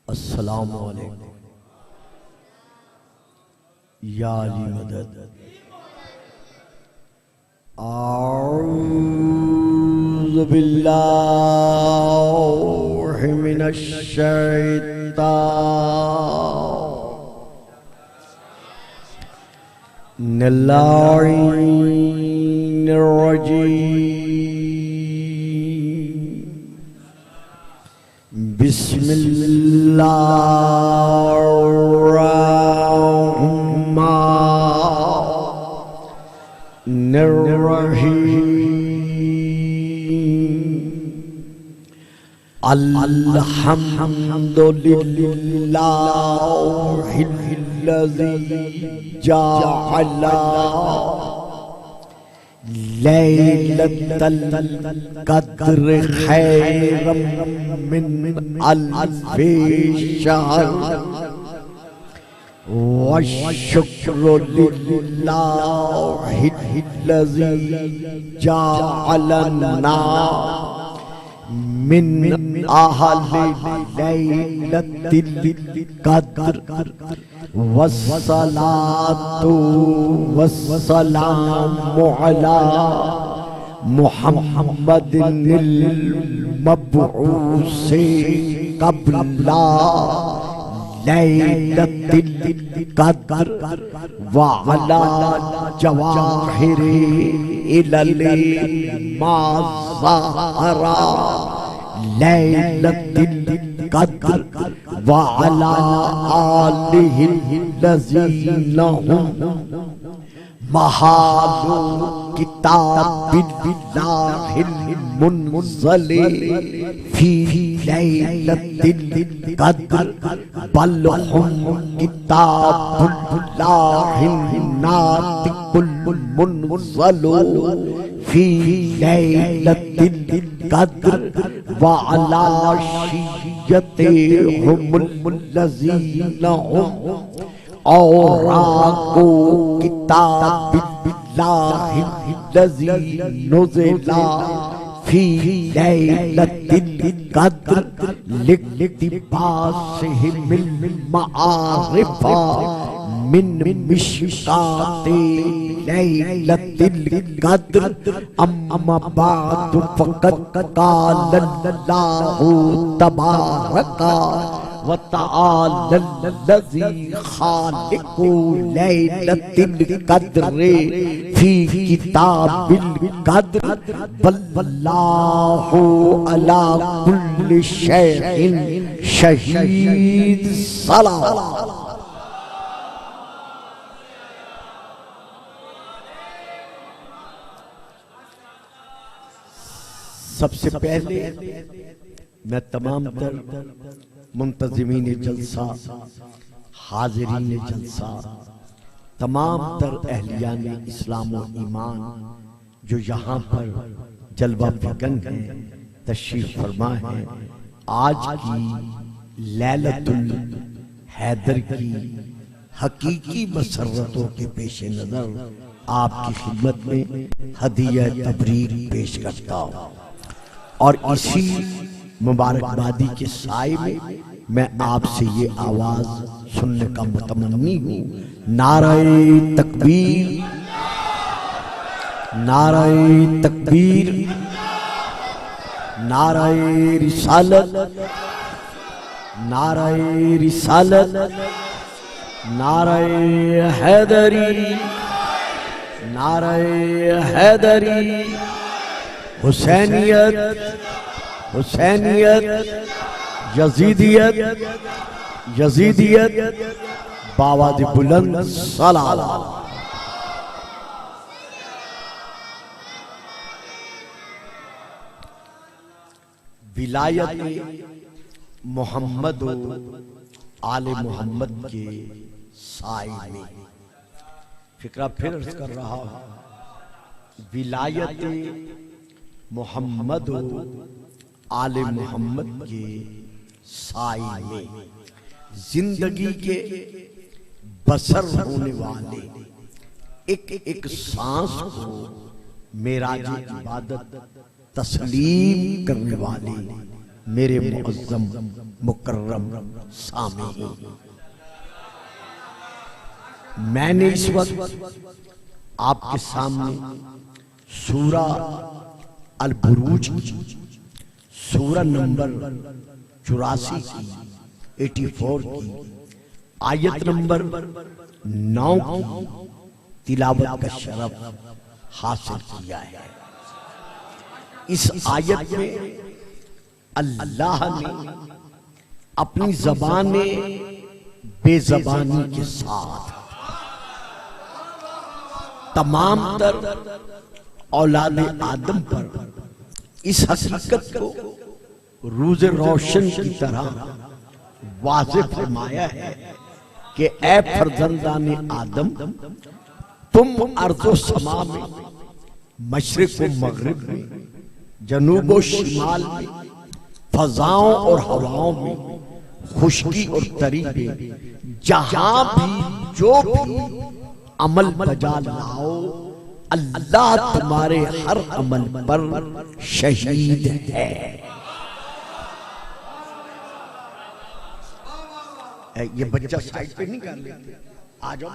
अस्सलामु अलैकुम या अली मदद। औज़ु बिल्लाहि मिनश शैतानिर रजीम। बिस्मिल्लाहिर्रहमानिर्रहीम। अल्हम्दुलिल्लाहिल्लज़ी जअला लैलतल क़द्र खैरम मिन अल्फ़ि शहर वश्शुक्रु लिल्लाहिल्लज़ी जअलना मिन अहलि लैलतिल क़द्र वस्सलातु वस्सलामु अला मुहम्मदिनिल मबऊसी क़ब्ला लैलतिल क़द्र व अला जवाहिरि इलल माज़हरा लैलतिल क़द्र व अला आलिहिल्लज़ीना हुम महालु किताबिल्लाहिल मुनज़्ज़ली फी लैलतिल क़द्र बल हुम किताबुल्लाहिन नातिकुल मुनज़्ज़लु फी लैलतिल क़द्र व अला शिय्यतिहुमुल्लज़ीना हुम औराक़ु किताबिल्लाहिल्लज़ी नुज़िला फी लैलतिल क़द्र लिक्तिबासिहिमिल मआरिफ़ा मिन मिशकाति लैलतिल क़द्र अम्मा बादु फ़क़द क़ालल्लाहु तबारका व तआलल्लज़ी ख़ालिक़ु लैलतिल क़द्रि फी किताबिल क़द्र वल्लाहु अला कुल्लि शैइन शहीद। सलाम। सबसे पहले मैं तमाम तर मुंतज़िमीन जलसा, हाज़िरीन जलसा, तमाम तर अहलियान इस्लाम व ईमान जो यहाँ पर जलवा फ़िकन है, तशरीफ़ फरमा है, आज की लैलतुल हैदर की हकीकी मसर्रतों के पेश नज़र आपकी खिदमत में हदिया तबरीक पेश करता हूँ। और इसी मुबारकबादी के साए में मैं आपसे ये आवाज सुनने का मुतमन्नी हूँ। नाराए तकबीर, नाराए तकबीर, नाराए रिसालत, नाराए रिसालत, नाराए हैदरी, नाराए हैदरी, हुसैनियत, हुसैनियत, यजीदियत, यजीदियत, बावाज़ बुलंद सलाम। विलायत मोहम्मद आले मोहम्मद के साए में फिक्रा फिर अर्ज कर रहा हूं। विलायत मोहम्मद आले मोहम्मद के साए में जिंदगी के बसर होने वाले एक एक सांस को मेराज इबादत तस्लीम करने वाले मेरे मुअज़्ज़म मुकर्रम सामी, मैंने इस वक्त आपके सामने सूरा अल बुरूज की सूरा नंबर 84 की 84 की आयत नंबर 9 की तिलावत का शरफ हासिल किया है। इस आयत में अल्लाह ने अपनी ज़बान बेज़बानी के साथ तमाम तर औलाद आदम पर इस हकीकत को रूज़े रोशन की तरह वाज़ेह फरमाया है कि ऐ फर्जंदाने आदम, तुम अर्ज़ो समा में, मशरिक़ व मग़रिब में, जनूब व शिमाल में, फजाओं और हवाओं में, खुशकी और तरी में, जहां भी जो भी अमल बजा लाओ, अल्लाह तुम्हारे हर अमल पर शहीद है। ये बच्चा साइड पे नहीं कर लेते, आ जाओ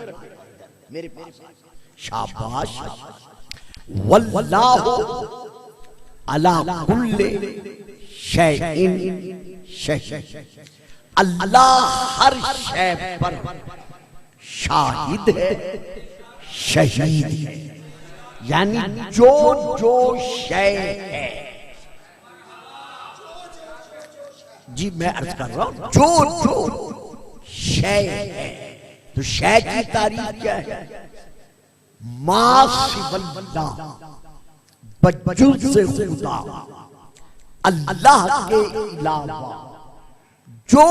मेरे पास। शाबाश। वल्लाहु अला कुल्ले शैइन शहीद, अल्लाह हर शय पर शाहिद है, शहीद है। यानी जो जो शय है, जी मैं अर्ज कर रहा हूं, जो जो शय है, तो शय की तारीफ क्या है? मासिवल्लाह, बजुज़ से खुदा, अल्लाह के अलावा जो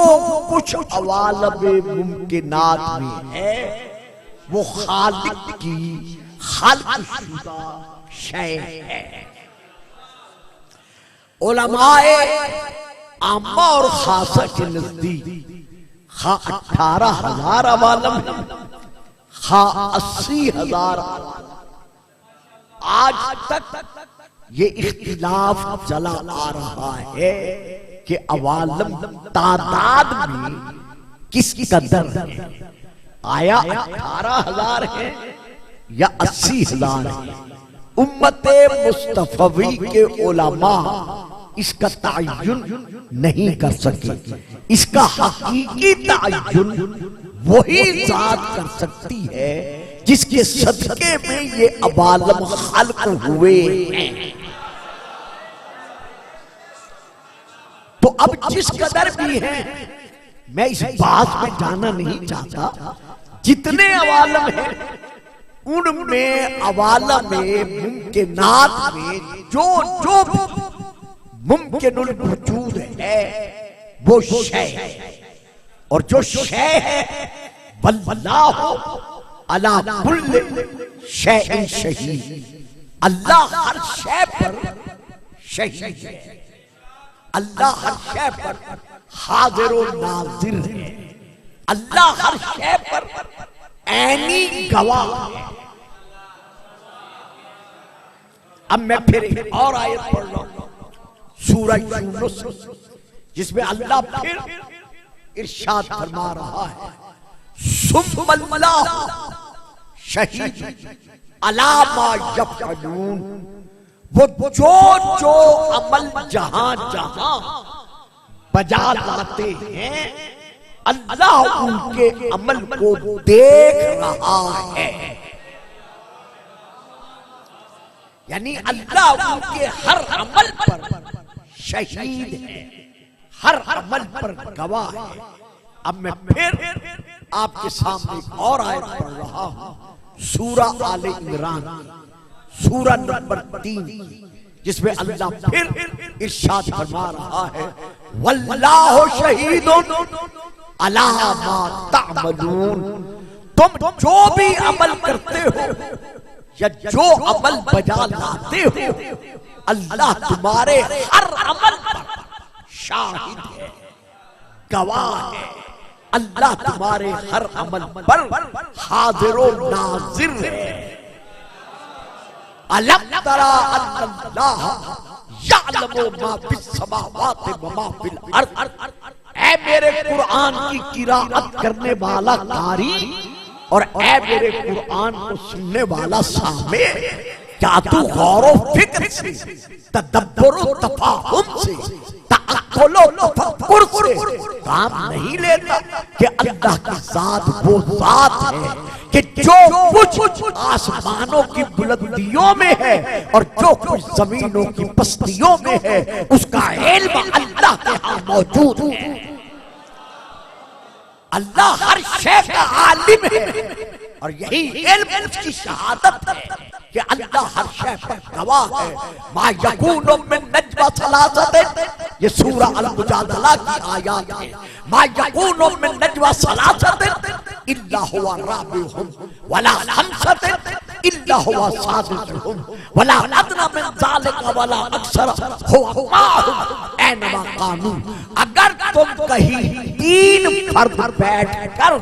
कुछ अवालबे मुमकिनात में है, वो खालिक की खालिकशुदा शय है। उलमाए आम्मा और खासा के नजदीक खा 18,000 अवालम है, खा 80,000। आज तक ये इख्तिलाफ चला आ रहा है कि अवालम तादाद में किस कदर है, आया 18,000 है या 80,000 है। उम्मते मुस्तफवी के उलमा इसका तायुन नहीं कर सके। इसका हकीकी तायुन वही जात कर सकती है जिसके सदके में ये अवालम खल्क हुए हैं। तो अब जिस कदर भी है, मैं इस बात में जाना नहीं चाहता, जितने अवालम हैं उनमें अवालम में मुमकिनात में जो जो मुमकिनुल वजूद है वो शय है, और जो शय है वल्लाहु अला कुल्li शैइन शहीद, अल्लाह हर शय पर शहीद है, अल्लाह हर शय पर हाजिर और नाजिर है, अल्लाह हर शय पर ऐनी गवाह है। अब मैं फिर एक और आयत पढ़ रहा हूं, सूरह यूनुस, जिसमें अल्लाह फिर इरशाद फरमा रहा है, सुम्मल्लाहु शहीद अला मा यफ़अलून, वो जो जो अमल जहां जहां बजा लाते हैं, अल्लाह उनके अमल को देख रहा है। यानी अल्लाह उनके हर अमल पर शहीद है, हर अमल पर गवाह है। अब मैं फिर आपके सामने एक और आयत पढ़ रहा हूं, सूरह आले इमरान, सूरह नंबर 3, जिसमें अल्लाह फिर इरशाद फरमा रहा है, वल्लाहु शहीदुन अला मा तअमलून, तुम जो भी अमल करते हो या जो अमल बजा लाते हो, अल्लाह तुम्हारे हर अमल पर शाहिद है, गवाह है। अल्लाह तुम्हारे हर अमल पर हाजिर और नाजिर है। अलम तरा अल्लाह यअलमु मा फिस समावाति व मा फिल अर्द। ऐ मेरे कुरान की किराअत करने वाला कारी और ऐ मेरे कुरान को सुनने वाला सामे, क्या तू गौर व फिक्र से, तदब्बुर व तफाहुम से, तअक्कुल व तफक्कुर से काम नहीं लेता कि अल्लाह की जात वो जात है कि जो कुछ आसमानों की बुलंदियों में है और जो कुछ जमीनों की पस्तियों में है उसका इल्म अल्लाह के यहाँ मौजूद है। अल्लाह हर शय का आलिम है और यही इल्म उसकी शहादत है कि अल्लाह हर शय पर गवाह है। मा यकूनु मिन नजवा सलासतिन, ये सूरा अल मुजादला की आयत है। मा यकूनु मिन नजवा सलासतिन इल्ला हुवा राबिहुम वला खमसतिन इल्ला हुवा सादिसुहुम वला अदना मिन ज़ालिका वला अक्सर हुवा माहुम ऐनमा कानू। अगर तुम कहीं तीन फर्द बैठ कर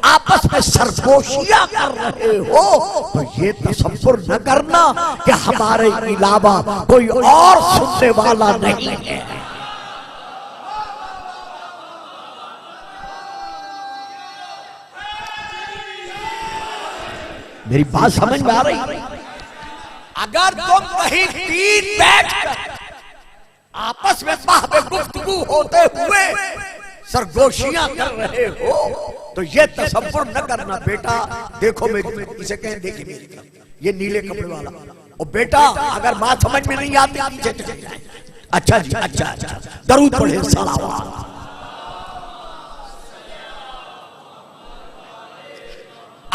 आपस में सरगोशियां कर रहे हो तो ये तसव्वुर न करना कि हमारे अलावा कोई और सुनने वाला नहीं है। मेरी बात समझ में आ रही है? अगर तुम कहीं तीन बैठ कर आपस में बाहबे गुफ्तगू होते हुए सरगोशियां कर रहे हो तो ये तसव्वुर न करना बेटा। देखो मेरी, इसे कहें देखिए मेरी तरफ, ये नीले कपड़े वाला, और बेटा अगर बात समझ में नहीं आती पीछे चले जाए। अच्छा जी, अच्छा अच्छा, दरूद पढ़े सलावत।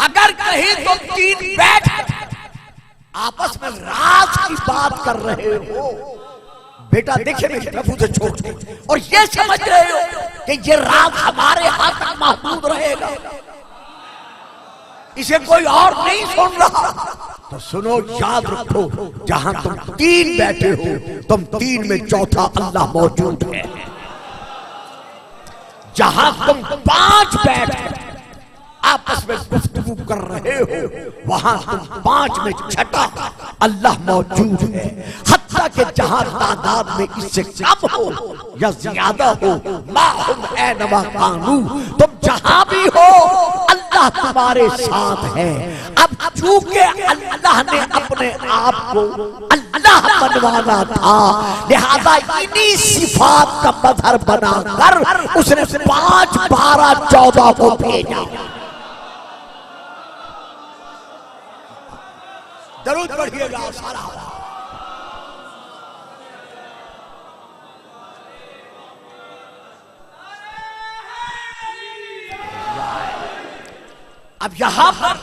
अगर कहीं तुम तीन बैठ आपस में राज की बात कर रहे हो बेटा, देखिए मेरी तरफ उसे छोड़ दे और ये समझ रहे हो कि ये राज हमारे हाथ तक महफूज रहेगा, इसे कोई और नहीं सुन रहा, तो सुनो याद रखो जहां तुम तीन बैठे हो तुम तीन में चौथा अल्लाह मौजूद है। जहां तुम पांच बैठ आपस में गुफ्तगू कर रहे हो वहां तुम पांच में छठा अल्लाह मौजूद है। हत्ता के जहां तादाद में इससे कम हो या ज्यादा हो, माहुम ऐनमा कानू, तुम जहां भी हो अल्लाह तुम्हारे साथ है। अब चूंकि अल्लाह ने अपने आप को अल्लाह बनवाना था लिहाजा इन्हीं सिफात का मजहर बनाकर उसने 5, 12, 14 को भेजा। दरूद पढ़िएगा सारा। अब यहां पर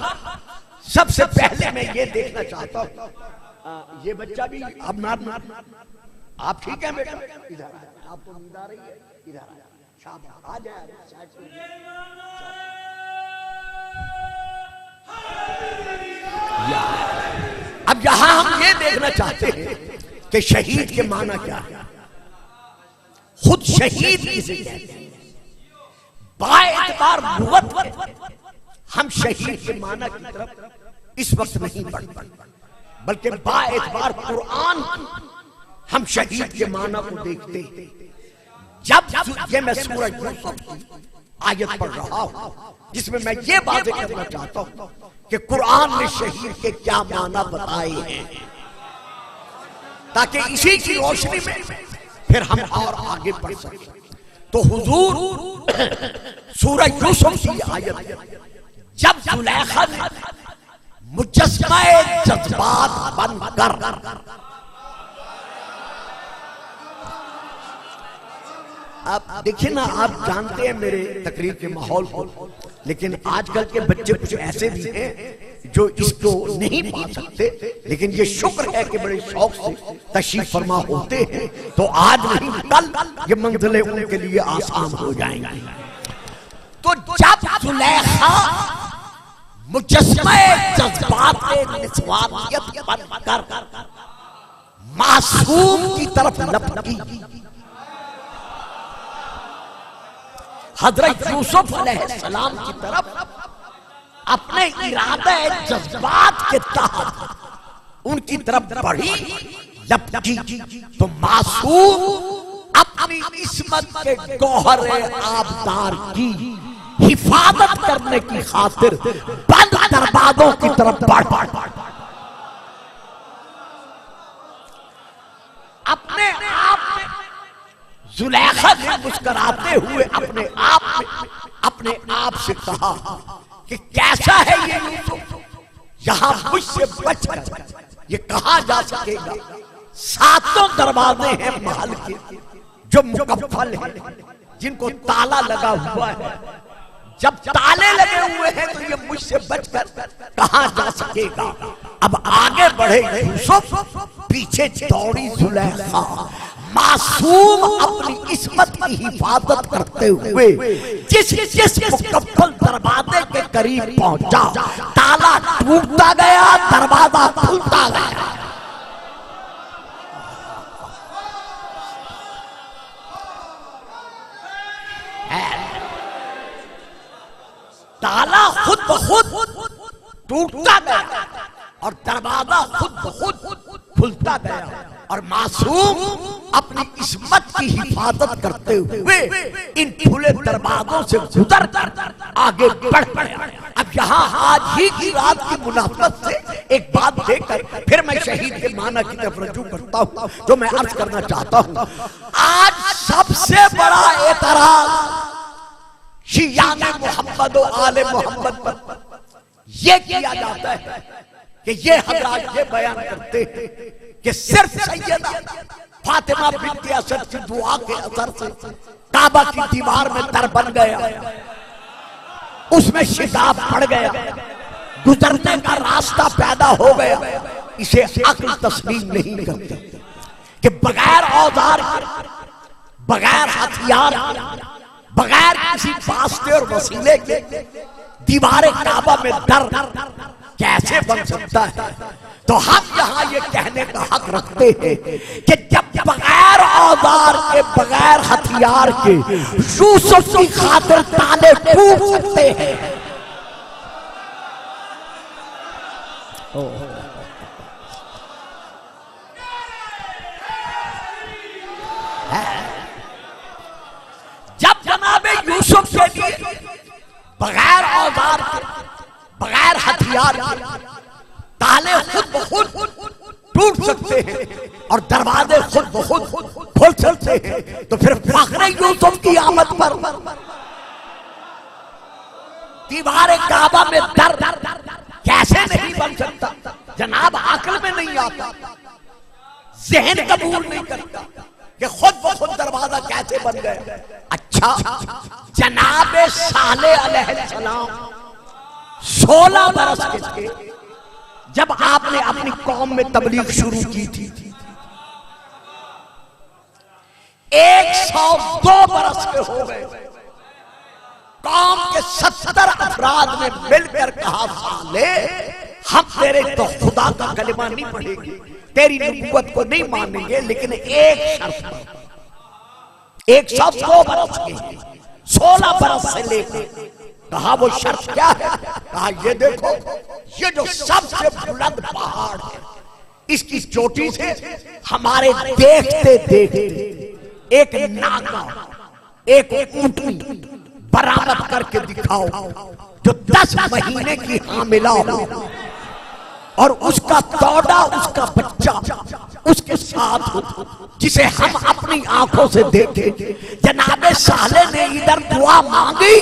सबसे पहले मैं ये देखना चाहता हूं, ये बच्चा भी अब आप ठीक है बेटा? इधर आपको नींद आ रही है? इधर आ जाए। अब यहां हम ये देखना चाहते हैं कि शहीद के माना क्या है। खुद शहीद किसे कहते हैं? बाएतबार लुगत हम शहीद के माना की तरफ इस वक्त नहीं बढ़ बल्कि बाएतबार कुरान हम शहीद के माना को देखते हैं। जब ये मैं सूरह यूसुफ की आयत पढ़ रहा हूं जिसमें मैं ये बातें करना चाहता हूं कि कुरान ने शहीद के क्या माना बताए हैं, ताकि इसी की रोशनी में फिर हम और आगे बढ़ सकें। तो हुजूर सूरह यूसुफ की आयत जब जुलैखा ने मुजस्समा जज्बात बनकर, आप देखिए ना, आप जानते हैं मेरे तकरीर के माहौल को, लेकिन आजकल के बच्चे कुछ ऐसे भी हैं जो इसको नहीं पा सकते, लेकिन ये शुक्र है कि बड़े शौक से तशरीफ फरमा होते हैं, तो आज नहीं कल ये मंजिलें उनके लिए आसान हो जाएंगी। तो जब जुलैखा मुजस्समा जज्बात निस्वानियत बनकर मासूम की तरफ लपकी, हजरत यूसुफ अलैहिस्सलाम की तरफ अपने इरादे जज्बात के तहत उनकी तरफ बढ़ी, लपटी तो मासूम अपनी इस्मत के गौहरे आबदार की हिफाजत करने की खातिर बंद दरवाजों की तरफ बढ़ अपने आप जुलेखा ने मुस्कुराते हुए अपने आप से कहा कि कैसा है ये यूसुफ, यहां मुझसे बचकर ये कहा जा सकेगा। सातों दरवाजे हैं महल के जो मुकफ्फल है, जिनको ताला लगा हुआ है। जब ताले लगे हुए हैं तो ये मुझसे बचकर कहां जा सकेगा। अब आगे बढ़े यूसुफ, पीछे दौड़ी जुलेखा। मासूम अपनी इस्मत की हिफाजत करते हुए जिस मुकफ्फल दरवाजे के करीब पहुंचा, ताला टूटता गया, दरवाजा खुलता गया। ताला खुद ब खुद टूटता गया और दरवाजा खुद ब खुद खुलता गया और मासूम अपनी इस्मत की हिफाजत करते हुए इन खुले दरवाजों से गुजर कर आगे बढ़ गया। अब यहाँ आज ही की रात की मुनाफत से एक बात देकर फिर मैं शहीद के माना की तरफ रजू करता हूँ, जो मैं अर्ज करना चाहता हूँ। आज सबसे बड़ा एतराज शियान मोहम्मद और आले मोहम्मद पर यह किया जाता है कि ये हजरात ये बयान करते हैं कि सिर्फ सैयदा फातिमा बिन्त असद की दुआ के असर से काबा की दीवार में दर बन गया, उसमें शिदाब पड़ गया, गुजरने का रास्ता पैदा हो गया। इसे अक्ल तस्लीम नहीं करती कि बगैर औजार के, बगैर हथियार, बगैर किसी वास्ते और वसीले के दीवारे काबा में दर कैसे बन सकता है। तो हम यहाँ ये कहने का हक रखते हैं कि जब बगैर औजार के, बगैर हथियार के यूसुफ की खातिर ताले टूट सकते हैं, जब जनाबे यूसुफ के लिए बगैर औजार के, बगैर हथियार के ताले खुद ब खुद टूट सकते हैं और दरवाजे खुद ब खुद खोल सकते हैं, तो फिर फख्र यूसुफ की आमद पर दीवारे काबा में दर कैसे नहीं बन सकता। जनाब अक्ल में नहीं आता, ज़हन कबूल नहीं करता कि खुद ब खुद दरवाजा कैसे बन गया। अच्छा, जनाबे सालेह अलैहिस्सलाम 16 बरस के थे जब आपने अपनी कौम में तबलीग शुरू की थी। 102 बरस के हो गए, कौम के 70 अफराद ने मिलकर कहा साले हम तेरे तो खुदा का कलिमा नहीं पढ़ेंगे, तेरी नबूवत को नहीं मानेंगे, लेकिन एक शर्त पर। 102 बरस के, 16 बरस से लेकर कहा वो शर्त क्या है। कहा ये देखो, ये जो सबसे बुलंद पहाड़ है, इसकी चोटी से हमारे देखते देखते एक नाका, एक ऊंटनी बरामद करके दिखाओ जो 10 महीने की हामिला हो और उसका दौड़ा, उसका बच्चा उसके साथ हो, जिसे हम अपनी आंखों से देखे। जनाबे साले ने इधर दुआ मांगी,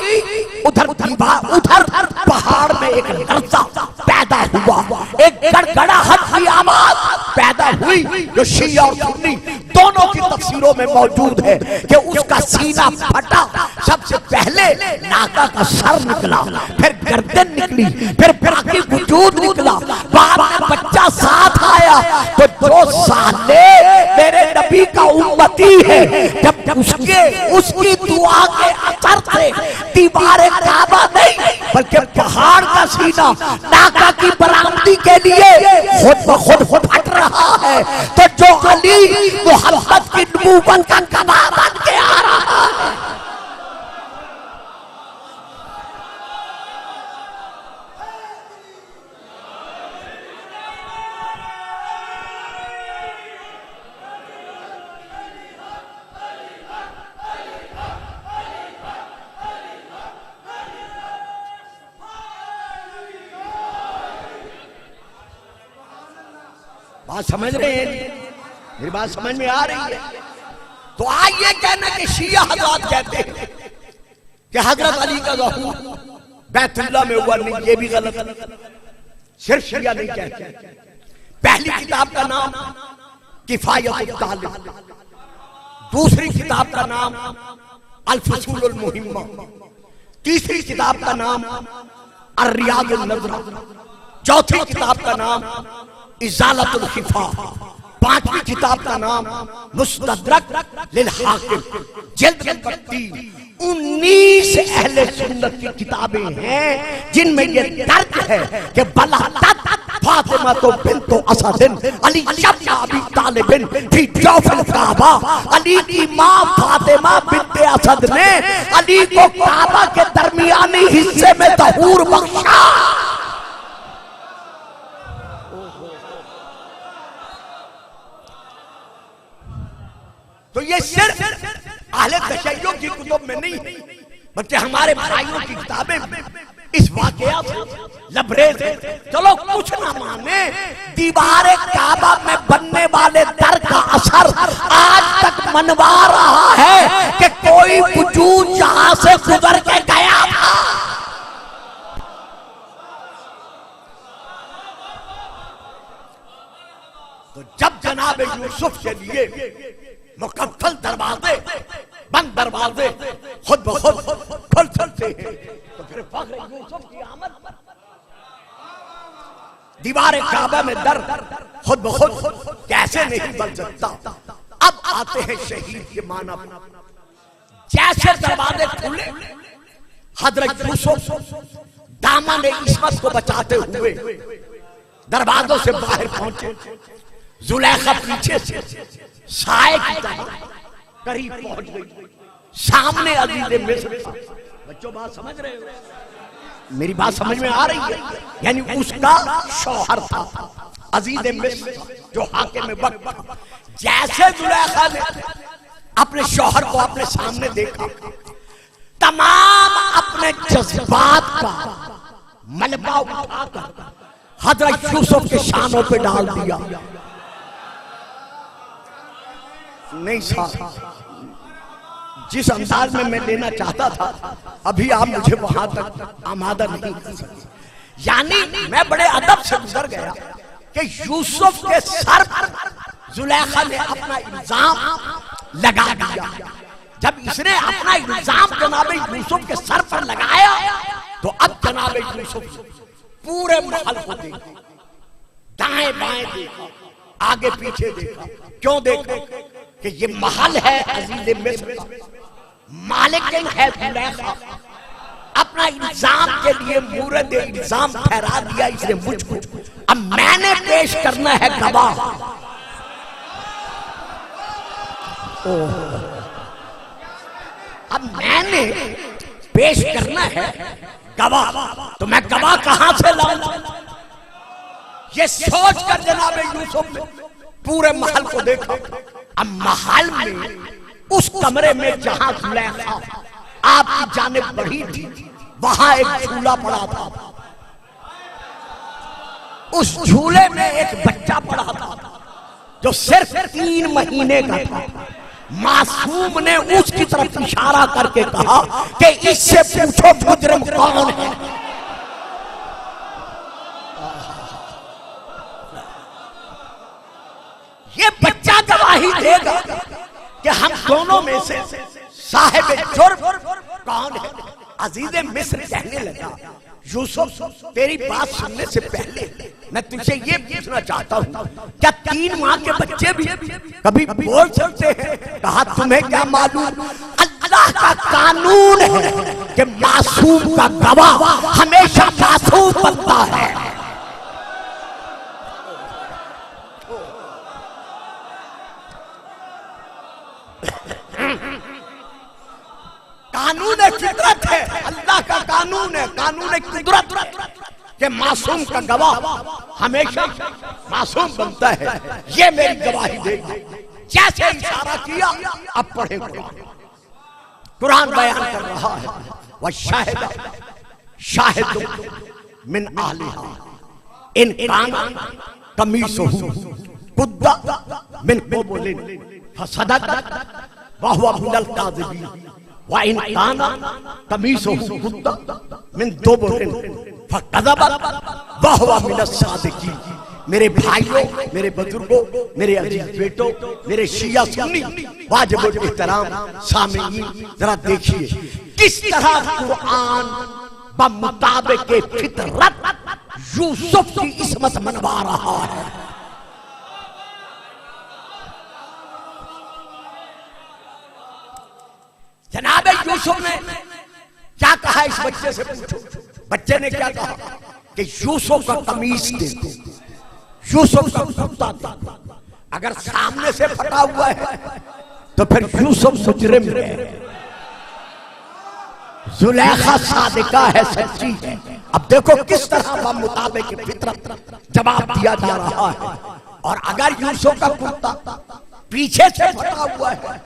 उधर दीवार, उधर पहाड़ में एक लर्जा पैदा हुआ, एक गड़गड़ाहट की आवाज पैदा हुई जो शिया और सुन्नी दोनों की तफसीरों में मौजूद है कि उसका सीना फटा। सबसे पहले नाका का सर निकला, फिर गर्दन निकली, फिर बाकी वजूद निकला, बाद में बच्चा साथ आया। तो जो साले मेरे नबी का उम्मती है, जब उसकी दुआ के असर से दीवारे काबा नहीं बल्कि पहाड़ का सीना नाका की बरामदी के लिए खुद ब खुद फट रहा है, तो जो अली मोहम्मद की नबूवत का गवाह बन के आ रहा है। बात समझ रहे हैं? मेरी बात समझ में आ रही है? तो आज ये कहना कि शिया हजरात कहते हैं कि हजरत अली का ज़हूर बैतुल्लाह में हुआ, नहीं, ये भी गलत। सिर्फ शिया नहीं कहते। पहली किताब का नाम किफायत तालिब, दूसरी किताब का नाम अल फसूल अल मुहिम्मा, तीसरी किताब का नाम अर रियाद अन नज़रा, चौथी किताब का नाम इज़ालतुल खिफा, पांचवी किताब का नाम मुस्तदरक लिल हाकिम, जिल्द नंबर 3। 19 अहले सुन्नत की किताबें हैं जिनमें ये दर्ज है कि बला फातिमा तो बिन्तो असदिन अली इब्न अबी तालिबिन फी जौफिल काबा, अली की मां फातिमा बिन्ते असद ने अली को काबा के दरमियानी हिस्से में तहूर बख्शा। तो ये सिर्फ अहले तशय्युअ की कुतुब में नहीं, बल्कि हमारे भाइयों की किताबें इस वाकया से लबरेज है। चलो कुछ ना माने, दीवारे काबा में बनने वाले दर का असर आज तक मनवा रहा है कि कोई वजूद जहां से गुजर के गया था। तो जब जनाब यूसुफ के लिए मुकम्मल दरवाजे, बंद दरवाजे खुद ब खुद खुल सकते हैं, तो फिर फख्र यूसुफ की आमद पर दीवार काबा में दर खुद ब खुद कैसे नहीं बन सकता। अब आते हैं शहीद के मानव। जैसे दरवाजे खुले, हजरत यूसुफ दामन इस्मत को बचाते हुए दरवाजों से बाहर पहुंचे। जुलेखा पीछे से साए की तरह करीब पहुंच गई। सामने अजीज मिस्र। बच्चों बात समझ रहे हो? मेरी बात समझ में आ रही है? यानी उसका शौहर था अजीज मिस्र जो हाकिम वक्त था। जैसे जुलेखा ने अपने शौहर को अपने सामने देखा, तमाम अपने जज्बात का मलबा उठाकर हजरत यूसुफ के शानों पे डाल दिया। नहीं साहब, जिस अंदाज में मैं लेना चाहता था अभी आप मुझे वहां तक आमादा नहीं कर सकते। यानी मैं बड़े अदब से गुजर गया कि यूसुफ के सर पर जुलेखा ने अपना इल्जाम लगा दिया। जब इसने अपना इल्जाम जनाब यूसुफ के सर पर लगाया तो अब जनाब यूसुफ पूरे महल को देखा, दाएं बाएं देखा, आगे पीछे देखा। क्यों देखा? कि ये महल है अजीज मिस्र का, मालिक है जुलेखा। अपना इल्जाम के लिए मूरद इल्जाम ठहरा दिया इसने मुझको। अब मैंने पेश करना है गवाह। अब मैंने पेश करना है गवाह। तो मैं गवाह कहां से लाऊं? ये सोच कर जनाब यूसुफ ने पूरे महल को देखा। अब महल में उस कमरे में जहां जुलेखा आपकी जानिब बढ़ी थी, वहां एक झूला पड़ा था। उस झूले में एक बच्चा पड़ा था जो सिर्फ 3 महीने का था। मासूम ने उसकी तरफ इशारा करके कहा कि इससे पूछो मुजरिम कौन है। ये बच्चा गवाही देगा कि हम दोनों में से साहिब जुर्म कौन है। अजीज मिस्र कहने लगा, यूसुफ तेरी बात सुनने से पहले मैं तुझसे ये पूछना चाहता हूँ, क्या 3 माह के बच्चे भी कभी बोल सकते हैं? कहा तुम्हें क्या मालूम, अल्लाह का कानून है कि मासूम का गवाह हमेशा मासूम बनता है। कानून फितरत है, अल्लाह का कानून है, कानून कुदरत के मासूम का गवाह हमेशा मासूम बनता है। ये मेरी गवाही देगी। जैसे इशारा किया, अब पढ़े कुरान बयान कर रहा है, वह शाहिद मिन आलिहा इन काना कमीसहु कुद्दा मिन कुबुलिन फसदक़त व हुवा मिनल काज़िबीन व इन काना कमीसुहु कुद्दा मिन दुबुरिन फकज़बत व हुवा मिनस सादिकीन। मेरे भाइयों, मेरे बुजुर्गों, मेरे अजीज बेटों, मेरे शिया सुन्नी वाजिबुल एहतराम सामीईन, जरा देखिए किस तरह कुरान बमुताबिक फितरत यूसुफ की इस्मत मनवा रहा है। जनाब यूसुफ ने क्या कहा इस बच्चे से पूछो। बच्चे ने क्या कहा कि यूसुफ का कमीज दे दो, यूसुफ का कुर्ता दे दो। अगर सामने से फटा हुआ है तो फिर यूसुफ मुजरिम है, जुलेखा सादिका है, सच्ची है। अब देखो किस तरह बमुताबिक फितरत जवाब दिया जा रहा है। और अगर यूसुफ का कुर्ता पीछे से फटा हुआ है,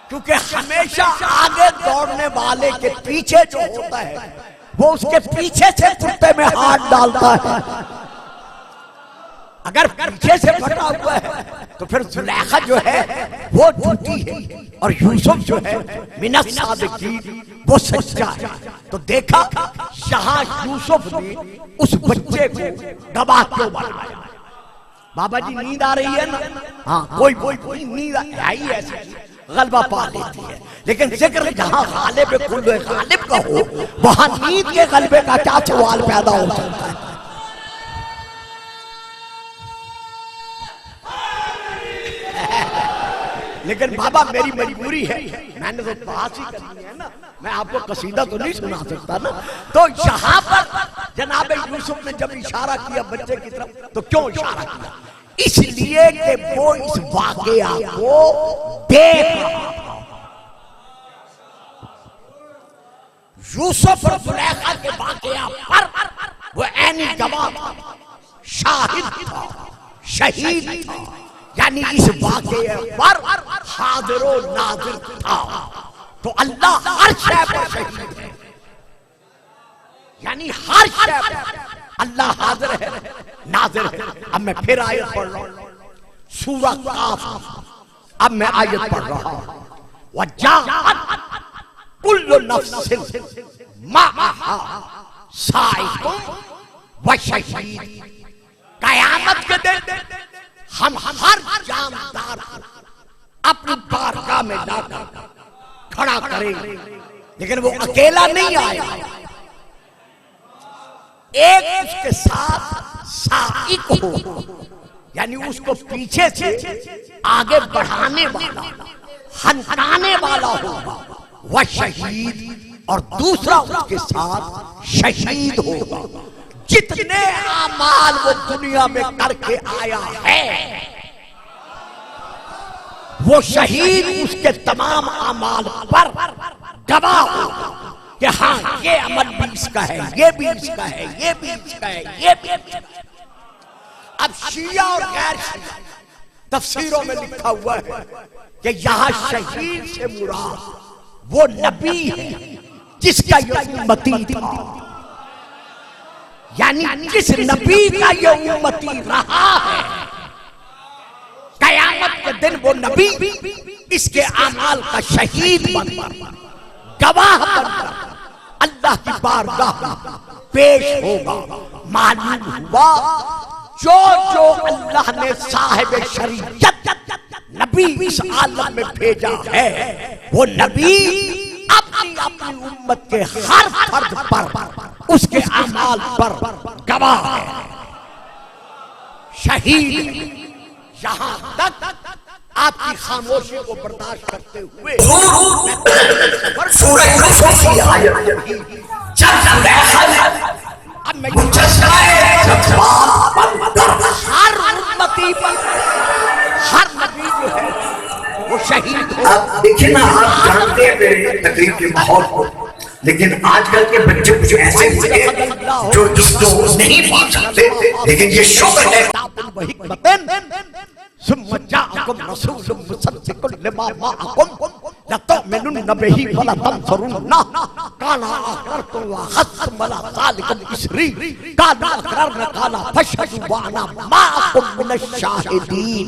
क्योंकि हमेशा आगे दौड़ने वाले के पीछे जो होता है वो उसके पीछे से कुर्ते में हाथ डालता है। अगर पीछे से फटा हुआ है तो फिर जुलेखा जो है वो झूठी है और यूसुफ जो है मिनस सादिकीन वो सच्चा है। तो देखा यहाँ यूसुफ ने उस बच्चे को गवाह क्यों बनाया। बाबा जी नींद आ रही है ना, हाँ कोई नींद आई ऐसी गलबा पा लेती है, लेकिन जिक्र जहां गालिब कुल्ले गालिब का हो वहां नींद के गलबे का क्या सवाल पैदा हो सकता है। लेकिन बाबा मेरी मजबूरी है, मैंने तो बात ही करनी है ना, मैं आपको कसीदा तो नहीं सुना सकता ना। तो यहाँ पर जनाब यूसुफ ने जब इशारा किया बच्चे की तरफ, तो क्यों इशारा किया? इसलिए कि वो इस वाकया को देख रहा था। यूसुफ और जुलेखा के वाकया पर वो ऐनी गवाह था, शाहिद था, शहीद था, यानी इस वाकये पर हाजिरो नाजिर था। तो अल्लाह हर शय पर शहीद है, यानी हर शय पर अल्लाह हाजिर है, नाजिर है। अब मैं फिर आयत पढ़ रहा हूं, सूरह काफ। अब मैं आयत पढ़ रहा हूं, वजाअत कुल्लु नफ्सिन माअहा साइकुम व शहीद। कयामत के दिन हम हर जानदार को अपनी बारगाह में लाकर खड़ा करेंगे, लेकिन वो अकेला नहीं आएगा, एक उसके साथ साइक हो, यानी उसको पीछे से आगे बढ़ाने वाला, हंकाने वाला होगा। वह शहीद, और दूसरा उसके साथ शहीद होगा। जितने आमाल वो दुनिया में करके आया है, वो शहीद उसके तमाम आमाल पर गवाह होगा कि हाँ ये अमल भी इसका है, ये भी इसका है, ये भी इसका है, ये भी इसका है। अब शिया और गैर शिया तफसीरों में लिखा हुआ है कि यहां शहीद से मुराद वो नबी है जिसका ये उम्मती था, यानी जिस नबी का ये उम्मती रहा है, कयामत के दिन वो नबी इसके आमाल का शहीद बनकर, गवाह बनकर अल्लाह की बारगाह में पेश होगा। मालूम हुआ जो जो अल्लाह ने साहिब शरीयत नबी इस आलम में भेजा है, वो नबी अपनी अपनी उम्मत के हर फर्द पर उसके अमाल पर गवाह है, शहीद। यहां तक आपकी खामोशी को बर्दाश्त करते हुए अब मैं हर उम्मती पर हर नबी जो है वो शहीद हो। देखिए ना, आप जानते हैं मेरे तकरीब के माहौल को, लेकिन आजकल के बच्चे कुछ ऐसे होंगे जो इसको नहीं पा सकते, लेकिन ये शुक्र है काना अकररतुम व अखज़्तुम वला ज़ालिकुम इसरी काना अकररना काला फशहदू व अना माअकुम मिनश शाहिदीन।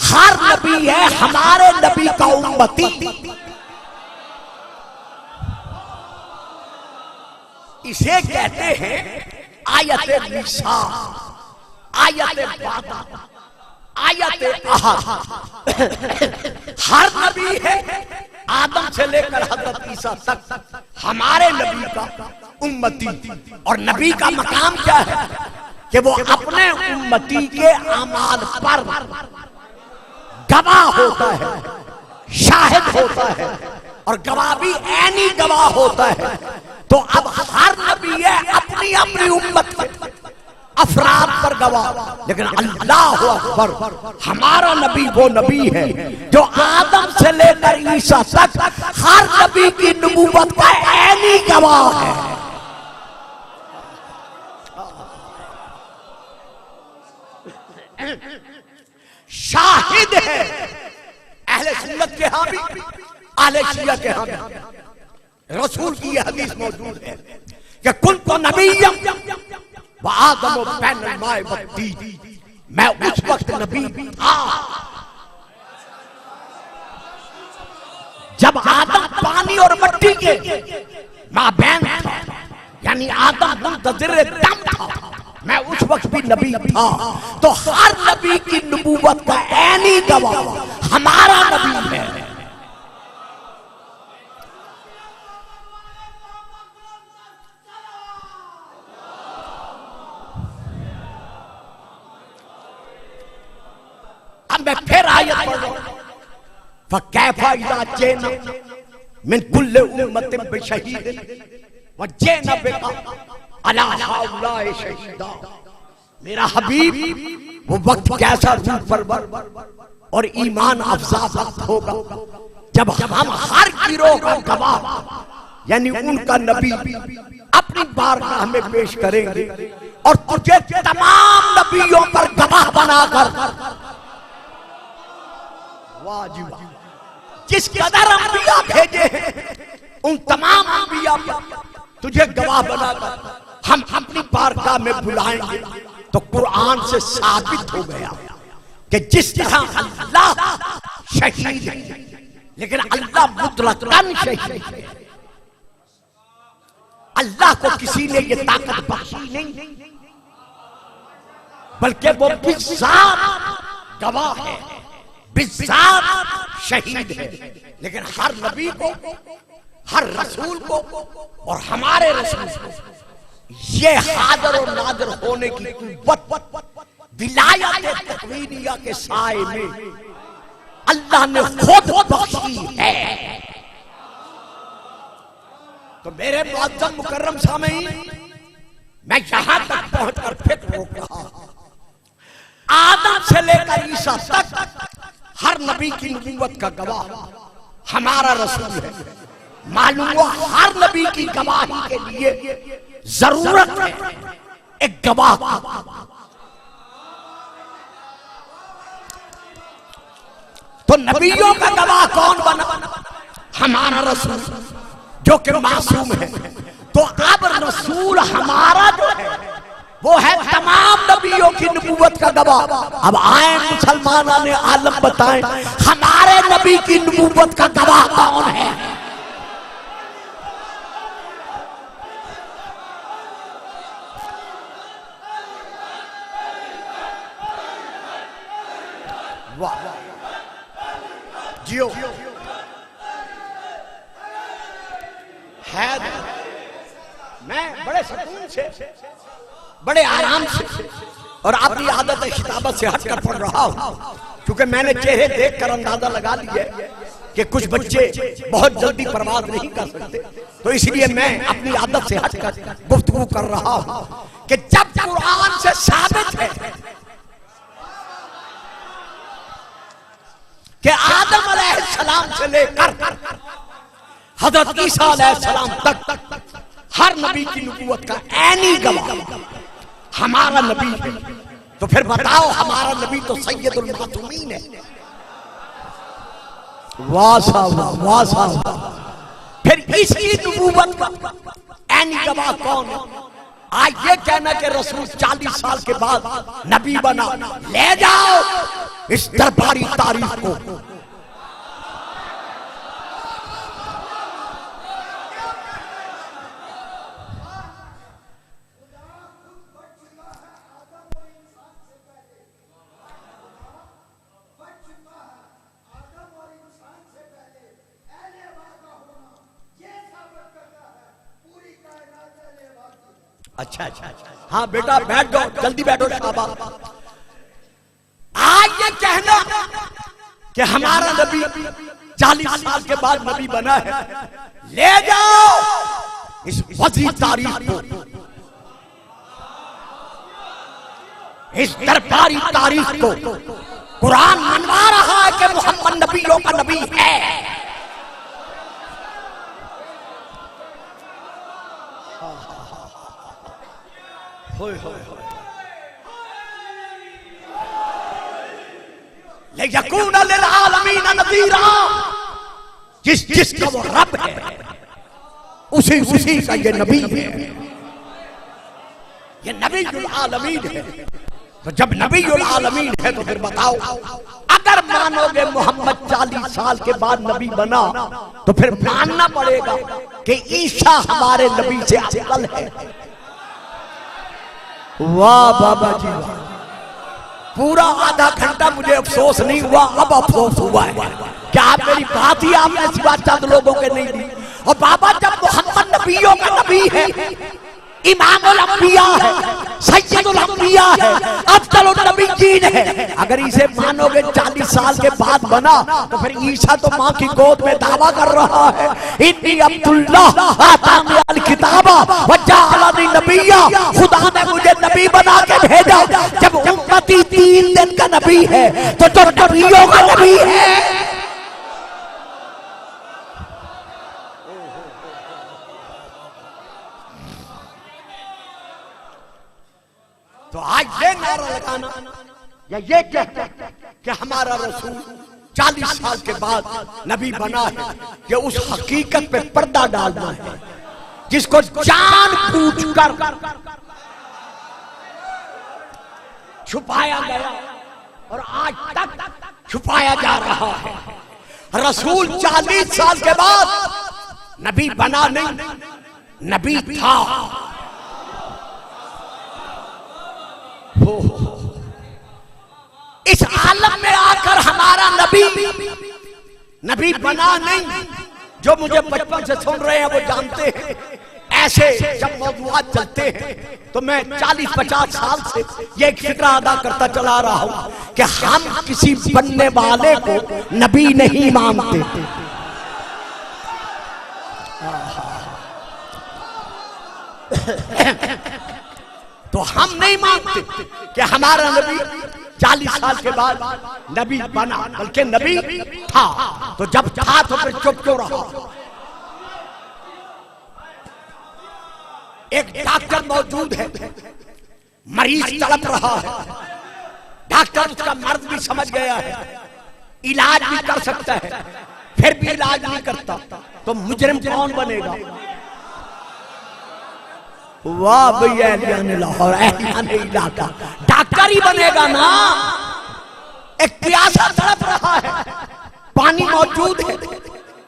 हर नबी है हमारे नबी का उम्मती। इसे कहते हैं आयत निसा, आयत वादा, आयत अहद। हर नबी है आदम से लेकर हजरत ईसा तक हमारे नबी का उम्मती। और नबी का मकाम क्या है कि वो अपने उम्मती के अमाल पर गवाह होता है, शाहिद होता है, और गवाह भी ऐनी गवाह होता है। तो अब हर नबी है अपनी अपनी उम्मत के अफराद पर गवाह, लेकिन अल्लाह अकबर, हमारा नबी वो नबी है जो आदम से लेकर ईसा तक हर नबी की नबूवत का ऐनी गवाह है। शाहिद है। अहले सुन्नत के यहाँ भी, अहले शिया के यहाँ भी रसूल की यह हदीस मौजूद है कि कुल तो नबीय्यम व आदम बैनल माए वत्तीन। मैं उस वक्त नबी था जब आदम पानी और मिट्टी के माबैन था, यानी आदम मुंतज़िर दम था, मैं उस वक्त भी नबी था। तो हर नबी की नबूवत का ऐनी गवाह हमारा नबी है। अब मैं फिर आयत पढ़ रहा हूं, फकैफा इज़ा जीना मिन कुल्लि उम्मतिन बिशहीद व जीना बिका अला हाउलाए शहीदा। मेरा हबीब, वो वक्त कैसा रूह परवर और ईमान अफजा वक्त होगा जब हम हर गिरोह का गवाह यानी उनका नबी अपनी बारगाह में पेश करेंगे और तुझे तमाम नबियों पर गवाह बनाकर, वाह जी वाह, जिस कदर अंबिया भेजे हैं उन तमाम अंबिया पर तुझे गवाह बनाकर हम अपनी बारगाह में बुलाएंगे। तो कुरान से साबित हो गया कि जिस तरह अल्लाह शहीद है, लेकिन अल्लाह मुतलकन शहीद है। अल्लाह को किसी ने ये ताकत बख्शी नहीं, बल्कि वो बिज़ात गवाह है, बिज़ात शहीद है। लेकिन हर नबी को, हर रसूल को और हमारे रसूल को ये हाजिर और नादिर होने की कुव्वत विलायत तकवीनिया के साए में अल्लाह ने खुद बख्शी है। तो मेरे मुअज़्ज़म मुकर्रम सामीन, मैं यहां तक पहुंचकर फिर रोक रहा हूं, आदम से लेकर ईसा तक हर नबी की नबूवत का गवाह हमारा रसूल है। मालूम हुआ हर नबी की गवाही के लिए जरूरत है एक गवाह। तो नबियों का गवाह कौन बना? हमारा रसूल जो कि मासूम है। तो अब रसूल हमारा जो है वो है तमाम नबियों की नबूवत का गवाह। अब आए मुसलमान ने आलम बताएं हमारे नबी की नबूवत का गवाह कौन है? वाह जियो है। मैं बड़े सुकून से, बड़े आराम से और अपनी आदत खिताबत से हटकर पढ़ रहा हूं, क्योंकि मैंने चेहरे देखकर अंदाजा लगा लिया कि कुछ बच्चे बहुत जल्दी परवाज नहीं कर सकते। तो इसलिए मैं अपनी आदत से हटकर गुफ्तगू कर रहा हूं कि जब कुरान से साबित है कि आदम अलैहिस्सलाम से लेकर हजरत ईसा अलैहिस्सलाम तक हर नबी की नबूवत का ऐनी गवाह हमारा नबी है। तो फिर बताओ हमारा नबी तो सैयदुल मासूमीन है। वाह साहब वाह साहब। फिर इसकी नबूवत का ऐनी गवाह कौन है? आज ये कहना कि रसूल 40 साल के बाद नबी बना, ले जाओ इस दरबारी तारीख को। अच्छा अच्छा हाँ बेटा बैठ जाओ, जल्दी बैठो शाबाश। आज ये कहना कि हमारा नबी 40 साल के बाद नबी बना है, ले जाओ इस वजी तारीख को, इस दरबारी तारीख को। कुरान मनवा रहा है कि मोहम्मद नबियों का नबी है। यकून लिल आलमीन नज़ीरा, जिसका वो रब है उसी का ये नबी है, ये नबीयुल आलमीन है। तो जब नबीयुल आलमीन है तो फिर बताओ, अगर मानोगे मोहम्मद 40 साल के बाद नबी बना तो फिर मानना पड़ेगा कि ईसा हमारे नबी से अफजल है। वाह बाबा जी वाह, पूरा आधा घंटा मुझे अफसोस नहीं हुआ, अब अफसोस हुआ है। क्या आप मेरी बात ही आपने ऐसी बात चंद लोगों के नहीं दी? और बाबा जब मोहम्मद नबियों का नबी है, इमामुल अंबिया है, सैयदुल अंबिया है, अफजलुन नबिय्यीन है, अगर इसे मानोगे 40 साल के बाद बना तो फिर ईसा तो माँ की गोद में दावा कर रहा है, इन्नी अब्दुल्लाह आतानी अल किताबा व जअलनी नबिय्या, खुदा ने मुझे नबी बना के भेजा। जब उम्मती 3 दिन का नबी है तो जो नबियों का नबी है। तो आज ये नारा लगाना या ये कहना कि हमारा रसूल 40 साल के बाद नबी बना है, ये उस हकीकत पे पर्दा डालना है जिसको जानबूझकर छुपाया गया और आज तक छुपाया जा रहा है। रसूल 40 साल के बाद नबी बना नहीं, नबी था। इस आलम में आकर हमारा नबी बना नहीं। जो मुझे बचपन से सुन रहे हैं वो जानते हैं, ऐसे जब मौजूद चलते हैं तो मैं 40-50 साल से ये एक फिक्रा अदा करता चला रहा हूं कि हम किसी बनने वाले को नबी नहीं मानते। तो हम नहीं मानते कि हमारा नबी 40 साल के बाद नबी बना, बल्कि नबी था। तो जब था तो फिर चुप क्यों रहा? एक डॉक्टर मौजूद है, मरीज तड़प रहा है, डॉक्टर उसका मर्ज भी समझ गया है, इलाज भी कर सकता है, फिर भी इलाज नहीं करता, तो मुजरिम कौन बनेगा? वाह भैया लाहौर इलाका, डॉक्टर ही बनेगा ना। एक प्यासा तड़प रहा है, पानी मौजूद है,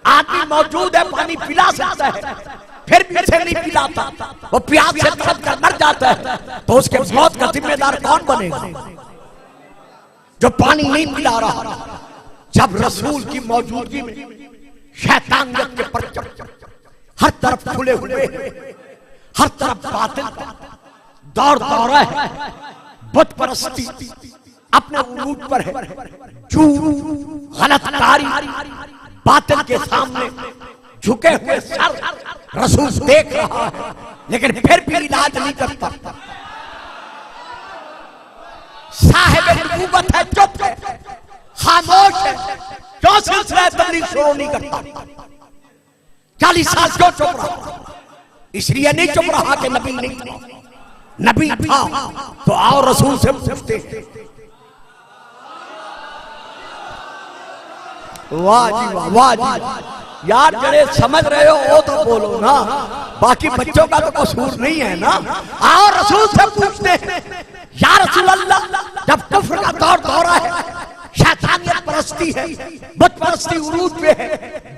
आदमी मौजूद है, पानी पिला सकता है, फिर भी उसे नहीं पिलाता, वो प्यास से तड़प कर मर जाता है, तो उसके मौत का जिम्मेदार कौन बनेगा? जो पानी नहीं पिला रहा। जब रसूल की मौजूदगी में शैतानियत के परचम हर तरफ खुले हुए, हर तरफ बातिल दौर दौरा है, बुत परस्ती अपने उरूज पर है, झूठ गलतकारी बातिल के सामने झुके हुए सर रसूल देख रहा है, लेकिन फिर भी इलाज नहीं करता। साहिब नबूवत है, चुप है, खामोश है, क्यों सिलसिला तबलीग शुरू नहीं करता? 40 साल क्यों चुप रहा? इसलिए नहीं चुप रहा कि नबी नहीं था, नबी था। तो आओ रसूल से पूछते हैं। वाह जी वाह, वाह जी, यार जरे समझ रहे हो वो तो बोलो ना, बाकी बच्चों का तो कसूर नहीं है ना। आओ रसूल से पूछते हैं, या रसूल अल्लाह, जब कुफ्र का दौर दौरा है, शैतानियत परस्ती है, बुत परस्ती उरूज पे है,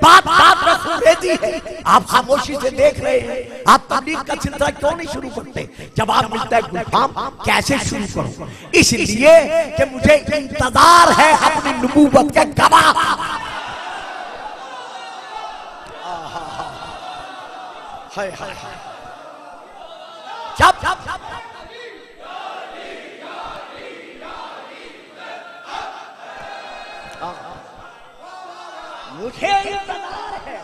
बात बात में खुरेदी है, आप खामोशी से देख रहे हैं, आप तबलीग का सिलसिला क्यों नहीं शुरू करते? जब आप मिलता है गुलफाम, कैसे शुरू करो? इसलिए कि मुझे इंतजार है अपनी नबूवत के गवाह। हाय हाय जब मुझे इंतजार है,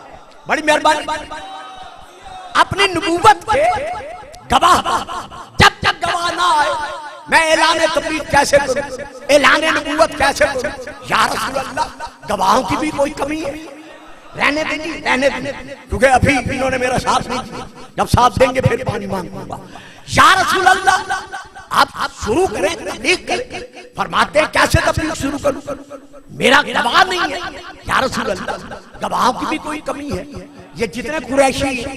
बड़ी मेहरबानी, अपनी नबूवत के गवाह। जब तक गवाह ना आए मैं ऐलान तबलीग कैसे करूं, ऐलान नबूवत कैसे करूं? या रसूल अल्लाह, गवाहों की भी कोई कमी है? रहने देंगे, रहने देंगे, क्योंकि अभी इन्होंने मेरा साथ नहीं दिया, जब साथ देंगे फिर पानी मांगूंगा। या रसूल अल्लाह, आप शुरू करें, तबलीग करें। फरमाते हैं कैसे तबलीग शुरू करूं, मेरा गवाह नहीं है। या रसूल अल्लाह, गवाहों की भी कोई कमी है? ये जितने कुरैशी हैं,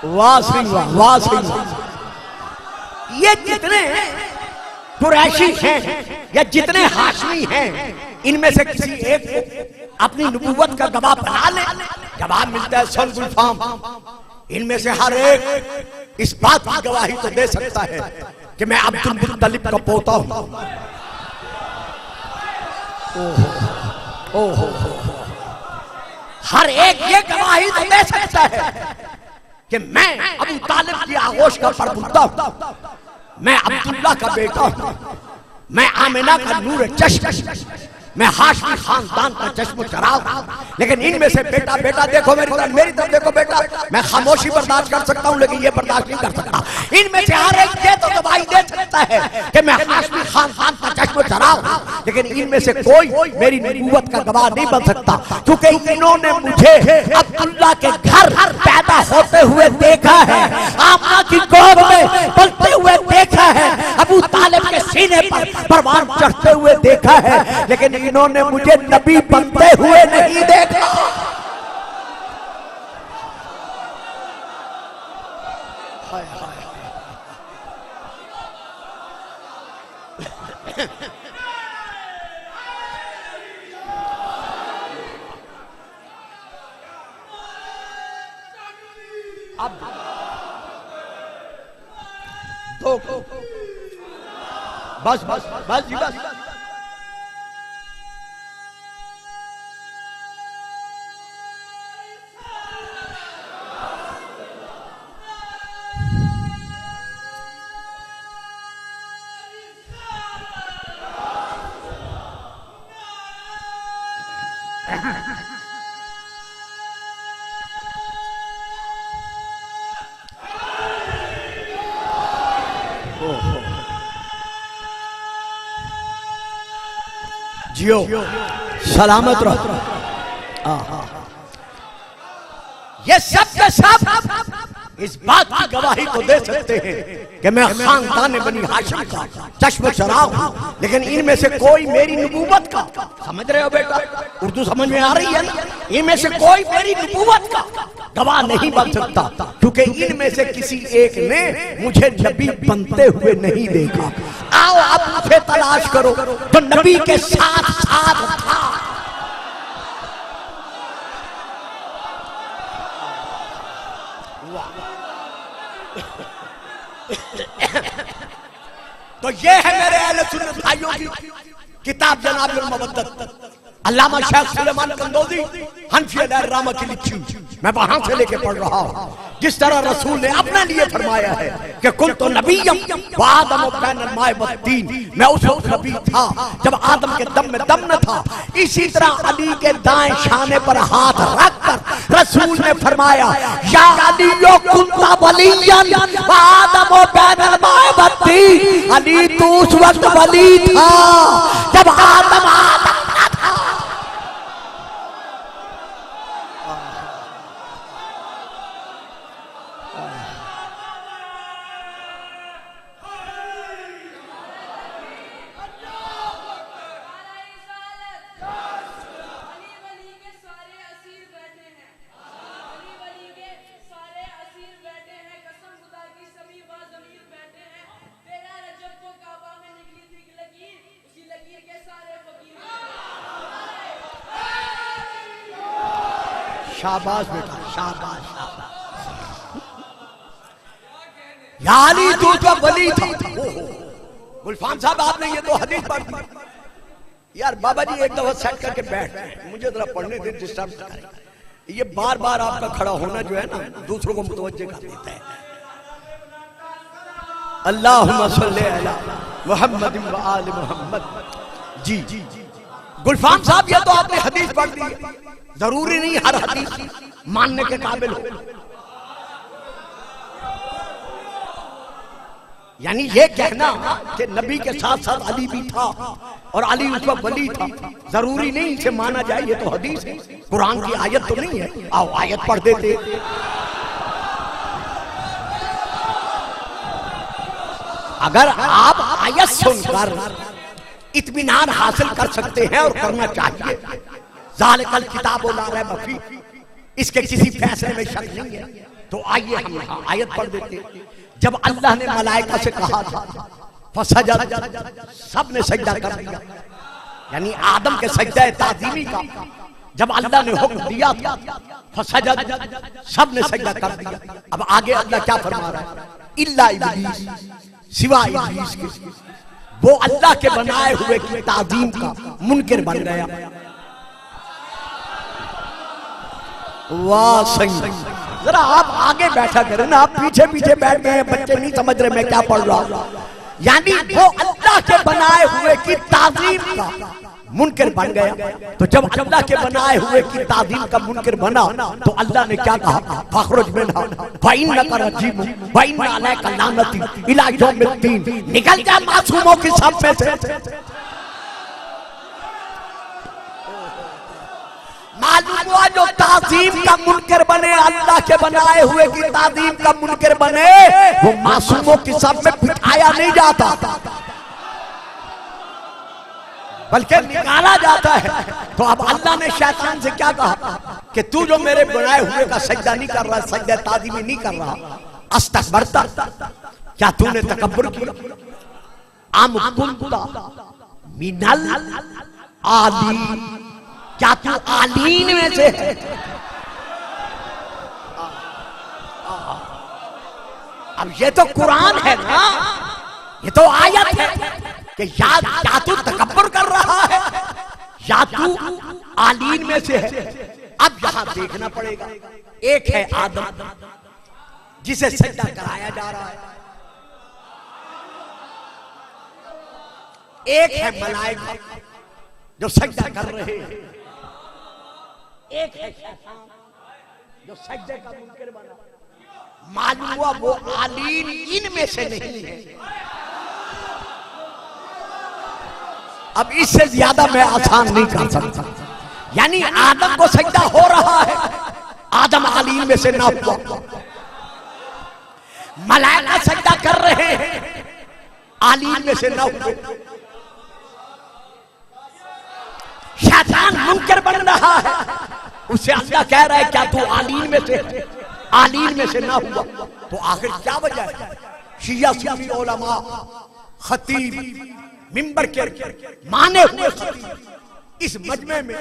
वाह सिंह वाह, वाह सिंह वाह, ये जितने कुरैशी हैं या जितने हाशमी हैं, इनमें से किसी एक को अपनी नबूवत का गवाह बना ले। जवाब मिलता है सन गुलफाम, इनमें से हर एक इस बात की गवाही तो दे सकता है कि मैं अब्दुल मुत्तलिब का पोता हूं। ओहो, हर एक ये गवाही तो दे सकता है कि मैं अबू तालिब की आगोश का परबुद्दा हूं, मैं अब्दुल्ला का बेटा हूं, मैं आमिना का नूर चश्म, मैं हाशमी खानदान का चश्म चराग। लेकिन इनमें से बेटा बेटा देखो, मेरी तरफ देखो बेटा, मैं खामोशी बर्दाश्त कर सकता हूं लेकिन ये बर्दाश्त नहीं कर सकता। इनमें से हर एक ये तो गवाही दे सकता है कि मैं हाशमी खानदान का चश्म चराग, लेकिन इनमें से कोई मेरी नबूवत का गवाह नहीं बन सकता, क्योंकि इन्होंने मुझे अब्दुल्ला के घर पैदा होते हुए देखा है, आमना की गोद में पलते हुए देखा है, अबू तालिब के सीने पर परवान चढ़ते हुए देखा है, लेकिन इन्होंने मुझे नबी बनते हुए नहीं देखा। हाय हाय अब दो बस बस बस जी बस। जियो सलामत रहो। ये सब के सब इस बात की गवाही को दे सकते हैं कि मैं खानदान बनी हाशिम का चश्म चराग हूं, लेकिन इनमें से कोई मेरी नबूवत का, समझ रहे हो बेटा, उर्दू समझ में आ रही है ना, इनमें से कोई मेरी नबूवत का गवाह नहीं बन सकता, क्योंकि इनमें से किसी एक ने मुझे नबी बनते हुए नहीं देखा। आओ अब मुझे तलाश करो तो नबी के साथ साथ था। तो ये है मेरे अहले सुन्नत भाइयों की किताब जनाबुल मवद्दत, अल्लामा शेख सुलेमान कंदोजी हनफी अलैहिर्रहमा की लिखी, मैं वहां से लेके पढ़ रहा हूं। जिस तरह रसूल ने अपने लिए फरमाया है कि कुल तो नबीयम व आदम बैनल माए वत्तीन, मैं उस वक्त नबी था जब आदम के दम में दम न था। इसी तरह अली के दाएं शाने पर हाथ रखकर रसूल ने फरमाया, या अली यो कुंता वलियन व आदम बैनल माए वत्तीन, अली तू उस वक्त वली था जब आदम था। शाबाश बेटा, शाबाश शाबाश। यानी तू तो वली था। गुलफाम साहब आपने ये तो हदीस पढ़ दी यार। बाबा जी एक दफा सेट करके बैठ, मुझे जरा पढ़ने दे, डिस्टर्ब करें। ये बार बार आपका खड़ा होना जो है ना दूसरों को मुतवज्जे कर देता है। अल्लाहुम्मा सल्ली अला मुहम्मद व आले मुहम्मद। जी गुलफाम साहब ये तो आपने हदीस पढ़ दी, जरूरी नहीं हर हदीस मानने के काबिल हो। यानी ये कहना कि नबी के साथ साथ अली भी था और अली उस वक्त वली था, जरूरी नहीं इसे माना जाए। ये तो हदीस है, कुरान की आयत तो नहीं है। आओ आयत पढ़ देते। अगर आप आयत सुनकर इत्मीनान हासिल कर सकते हैं और करना चाहिए, ज़ालिकल किताबु ला रैब फीह, इसके किसी फैसले में शक नहीं है, तो आइए हम आयत पढ़ देते। जब अल्लाह ने मलाइका से कहा था फसजद, सब ने सजदा कर दिया, यानी आदम के सजदा ताज़ीमी का जब अल्लाह ने हुक्म दिया था फसजद, सब ने सजदा कर दिया। अब आगे अल्लाह क्या फरमा रहा है? इल्ला इब्लीस, सिवा इब्लीस के, वो अल्लाह के बनाए हुए की ताज़ीम का मुनकिर बन गया। वाह सही। जरा आप आगे बैठा करें ना, आप पीछे पीछे बैठ गए, बच्चे नहीं समझ रहे मैं क्या पढ़ रहा हूं। यानी वो अल्लाह के बनाए हुए की ताज़ीम का मुनकिर बन गया। तो जब अल्लाह के बनाए हुए की ताज़ीम का मुनकिर बना तो अल्लाह ने क्या कहा? फखरुज मिनहा व इन्नका रजीम व इन्ना अलैका लानती इला यौमिद्दीन, निकल जा मासूमों की सब में से। मालूम हुआ जो ताज़ीम का मुनकिर बने, अल्लाह के बनाए हुए की ताज़ीम का मुनकिर बने, वो मासूमों की सब में बिठाया नहीं जाता बल्कि निकाला जाता है। तो अब अल्लाह ने शैतान से क्या कहा कि तू जो मेरे बनाए हुए का सजदा नहीं कर रहा, सजदा ताज़ीमी नहीं कर रहा, अस्तकबरता, क्या तूने तकब्बुर किया? अम कुंता मिनल आलीन, क्या तू आलीन में से है? अब ये तो कुरान है ना, ये तो आयत है कि या तू तकब्बुर कर रहा है या तू आलीन में से है। अब यहां देखना पड़ेगा, एक है आदम जिसे सजदा कराया जा रहा है, एक है मलाइका जो सजदा कर रहे हैं, एक है शैतान जो सजदे का मुनकिर बना। मालूम हुआ वो आलीन इनमें से नहीं है। अब इससे ज्यादा मैं आसान नहीं कर सकता। यानी आदम को सजदा हो रहा है, आदम आलीन में से ना हुआ। मलाइका सजदा कर रहे हैं, आलीन में से ना हुए। शैतान मुनकर बन रहा है, उससे अल्लाह कह रहा है क्या तू आलीन में से, आलीन में से ना हुआ। तो आखिर क्या वजह है? शिया सुन्नी उलमा खतीब मिंबर के माने हुए खतीब इस मजमे में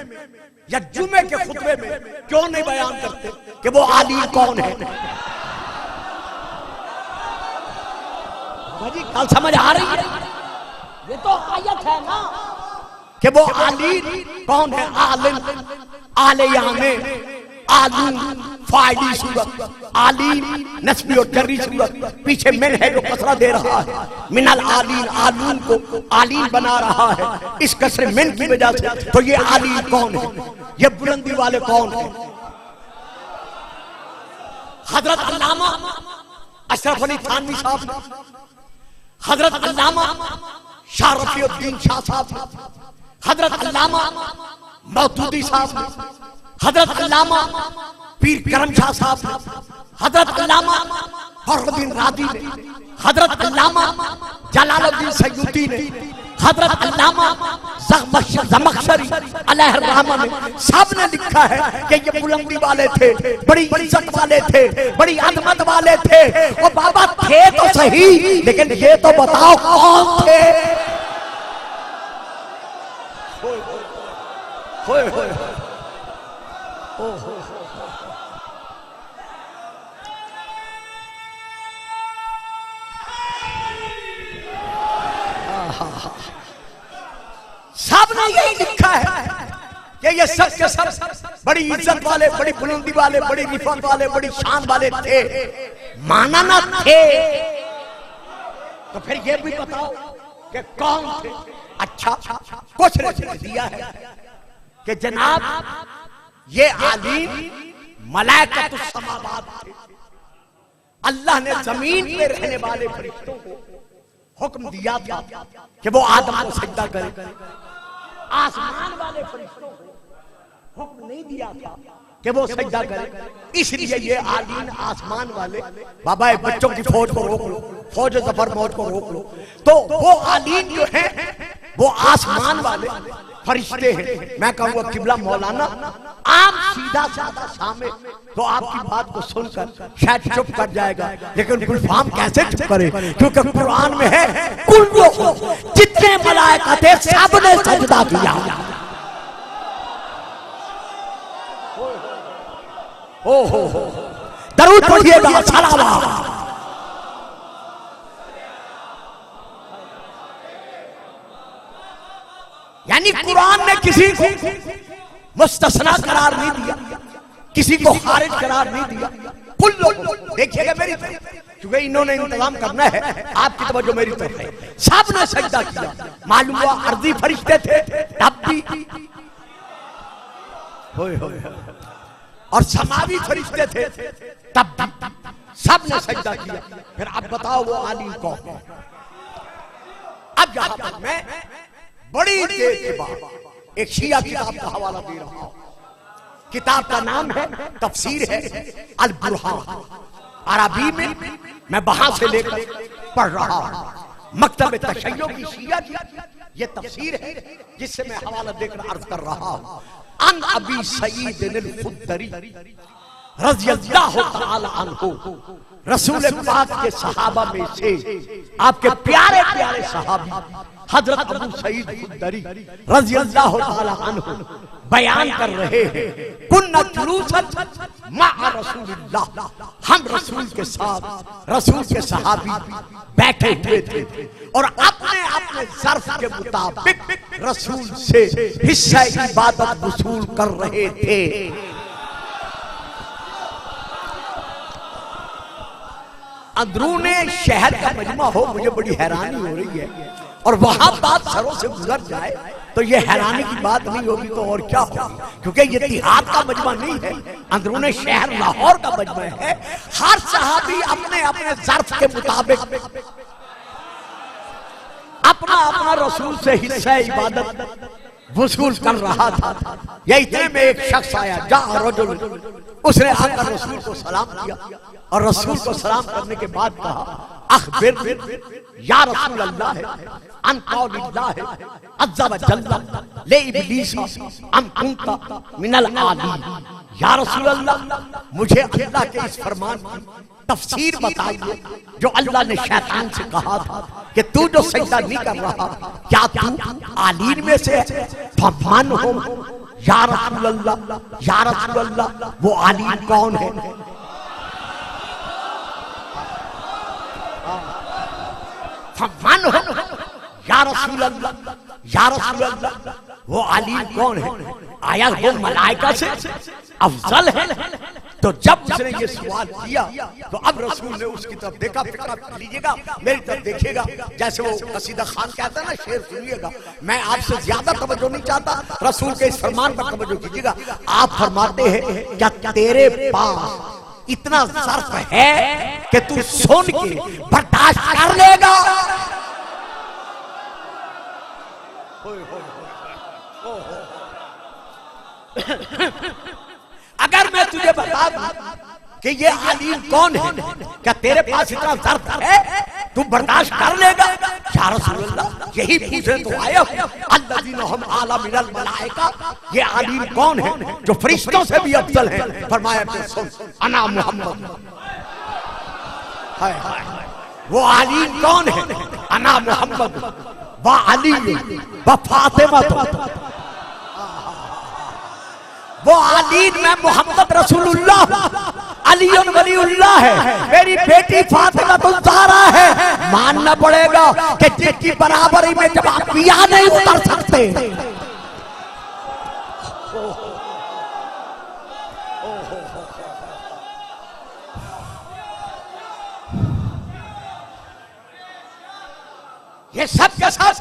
या जुमे के खुतबे में क्यों नहीं बयान करते कि वो आलीन कौन है? भाजी कल समझ आ रही है? ये तो आयत है ना कि वो आलीन कौन है? आलिम, आले याने, आलू फाइली सूरत, आलीन नस्बी और जर्री सूरत, पीछे मिन है जो कसरा दे रहा है, मिनल आलीन, आलून को आलीन बना रहा है इस कसरे मिन की वजह से। तो ये आलीन कौन है? ये बुलंदी वाले कौन है? हजरत अल्लामा अशरफ अली थानवी साहब, हजरत अल्लामा शाह रफीउद्दीन शाह साहब, हजरत अल्लामा मौदूदी साहब, हजरत अल्लामा पीर करम शाह साहब, हजरत अल्लामा फखरुद्दीन राजी ने, हजरत अल्लामा जलालुद्दीन सयूती ने, हजरत अल्लामा ज़मख़शरी अलैहिर्रहमा ने, सब ने लिखा है कि ये बुलंदी वाले थे, बड़ी इज्जत वाले थे, बड़ी अज़मत वाले थे। वो बाबा थे तो सही, लेकिन ये तो बताओ कौन थे? सबने यही लिखा है कि ये सब के सब बड़ी इज्जत वाले, बड़ी बुलंदी वाले, बड़ी रिफत वाले, बड़ी शान वाले थे। माना ना थे तो फिर ये भी बताओ कि कौन थे। अच्छा, कुछ ने दिया है कि जनाब ये आलीम मलाइकतुस समावात थे। अल्लाह ने जमीन पे रहने वाले फरिश्तों को हुक्म दिया था कि वो आदम को सजदा करे। आसमान वाले फरिश्तों को हुक्म नहीं दिया था कि वो सजदा करे। इसलिए ये आलीम आसमान वाले, बाबा बच्चों की फौज को रोक लो, फौज जफर मौज को रोक लो। तो वो आलीम जो है वो आसमान वाले फरिश्ते हैं। मैं कहूँगा किबला मौलाना आम सीधा साधा सामे तो आपकी बात को सुनकर शायद चुप कर जाएगा, लेकिन गुलफाम कैसे चुप करे? क्योंकि कुरान में है कुल्लू जितने मलाइका थे सबने सजदा किया। हो दरूद पढ़िएगा, सलावत। यानी कुरान ने किसी को मुस्तस्ना करार नहीं दिया, किसी को खारिज करार नहीं दिया। कुल्लो देखिएगा मेरी तरफ, क्योंकि इन्होंने इंतजाम करना है, आपकी तवज्जो मेरी तरफ है। सबने सजदा किया। मालूम हुआ अर्जी फरिश्ते थे तब भी, और समावी फरिश्ते थे तब भी सबने सजदा किया। फिर अब बताओ वो आलिम कौन है? अब यहां पर मैं बड़ी देर के बाद एक शिया किताब का हवाला दे रहा हूं। किताब का नाम है, तफसीर है अल बुरहान। अरबी में मैं वहां से लेकर पढ़ रहा हूं। मकतब तशय्यो की शिया की ये तफसीर है जिससे मैं हवाला देकर अर्ज कर रहा हूं। अन अबी सईद अल खुदरी रज़ियल्लाहु तआला अन्हु, रसूल पाक के सहाबा में से आपके प्यारे प्यारे सहाबी हजरत अबू सईद खुदरी रज़ियल्लाहु तआला अन्हु बयान कर रहे हैं, कुन्ना जुलूसन मअ रसूलिल्लाह, हम रसूल के साथ, रसूल के सहाबी बैठे हुए थे और अपने अपने ज़र्फ के मुताबिक रसूल से हिस्सा इबादत वसूल कर रहे थे। अंदरूने शहर का मजमा हो, मुझे बड़ी हैरानी हो रही है, और वहां बात सरों से गुजर जाए तो ये हैरानी की बात नहीं होगी तो और क्या होगी, क्योंकि ये इतिहाद का मजमा नहीं है, अंदरूने शहर लाहौर का मजमा है। हर सहाबी अपने अपने ज़र्फ के मुताबिक अपना अपना रसूल से हिस्सा इबादत वसूल कर रहा था। ये इतने में एक शख्स आया, जा रजुल, उसने आकर रसूल को सलाम किया और रसूल को सलाम करने के बाद कहा, अखबिर या रसूल अल्लाह अन कौलिल्लाह अज़्ज़ा व जल्ला ले इब्लीस अम कुंता मिनल आली। या रसूल अल्लाह, मुझे अल्लाह के इस फरमान की तफसीर बताइए जो अल्लाह ने शैतान से कहा था कि तू जो सजदा नहीं कर रहा, क्या तू आलीन में से है? फमान हो या रसूल अल्लाह, या रसूल अल्लाह, वो आलीन कौन है? फमान हो या रसूल अल्लाह, या रसूल अल्लाह, वो आलीम कौन है? आया वो मलाइका से अफजल है? तो जब उसने ये सवाल किया तो अब रसूल ने उसकी तरफ देखा। फिक्र लीजिएगा, मेरी तरफ देखिएगा, जैसे वो कसीदा खान कहता है ना, शेर सुनिएगा। मैं आपसे ज्यादा तवज्जो नहीं चाहता, रसूल के इस फरमान पर तवज्जो कीजिएगा। आप फरमाते हैं, क्या तेरे पास इतना ज़र्फ है कि तू सुन के बर्दाश्त कर लेगा? अगर मैं तुझे बता दूं कि ये आलीम कौन है, क्या तेरे पास इतना ज़र्फ है, तू बर्दाश्त कर लेगा? या रसूल अल्लाह, यही पूछे तो आया अल्लज़ीना हुम आला मिनल मलाइका, ये आलीम कौन है जो फरिश्तों से भी अफजल है? फरमाया तो सुन, अना मोहम्मद। हाय हाय, वो आलीम कौन है? अना मोहम्मद व अली व फातिमा। वो आलीन में मोहम्मद रसूलुल्लाह अलीउन वलीउल्लाह है, मेरी बेटी फातिमा तो ज़हरा है। मानना पड़ेगा कि जिसकी बराबरी में जब आप पिया नहीं उतर सकते। ये सब के सब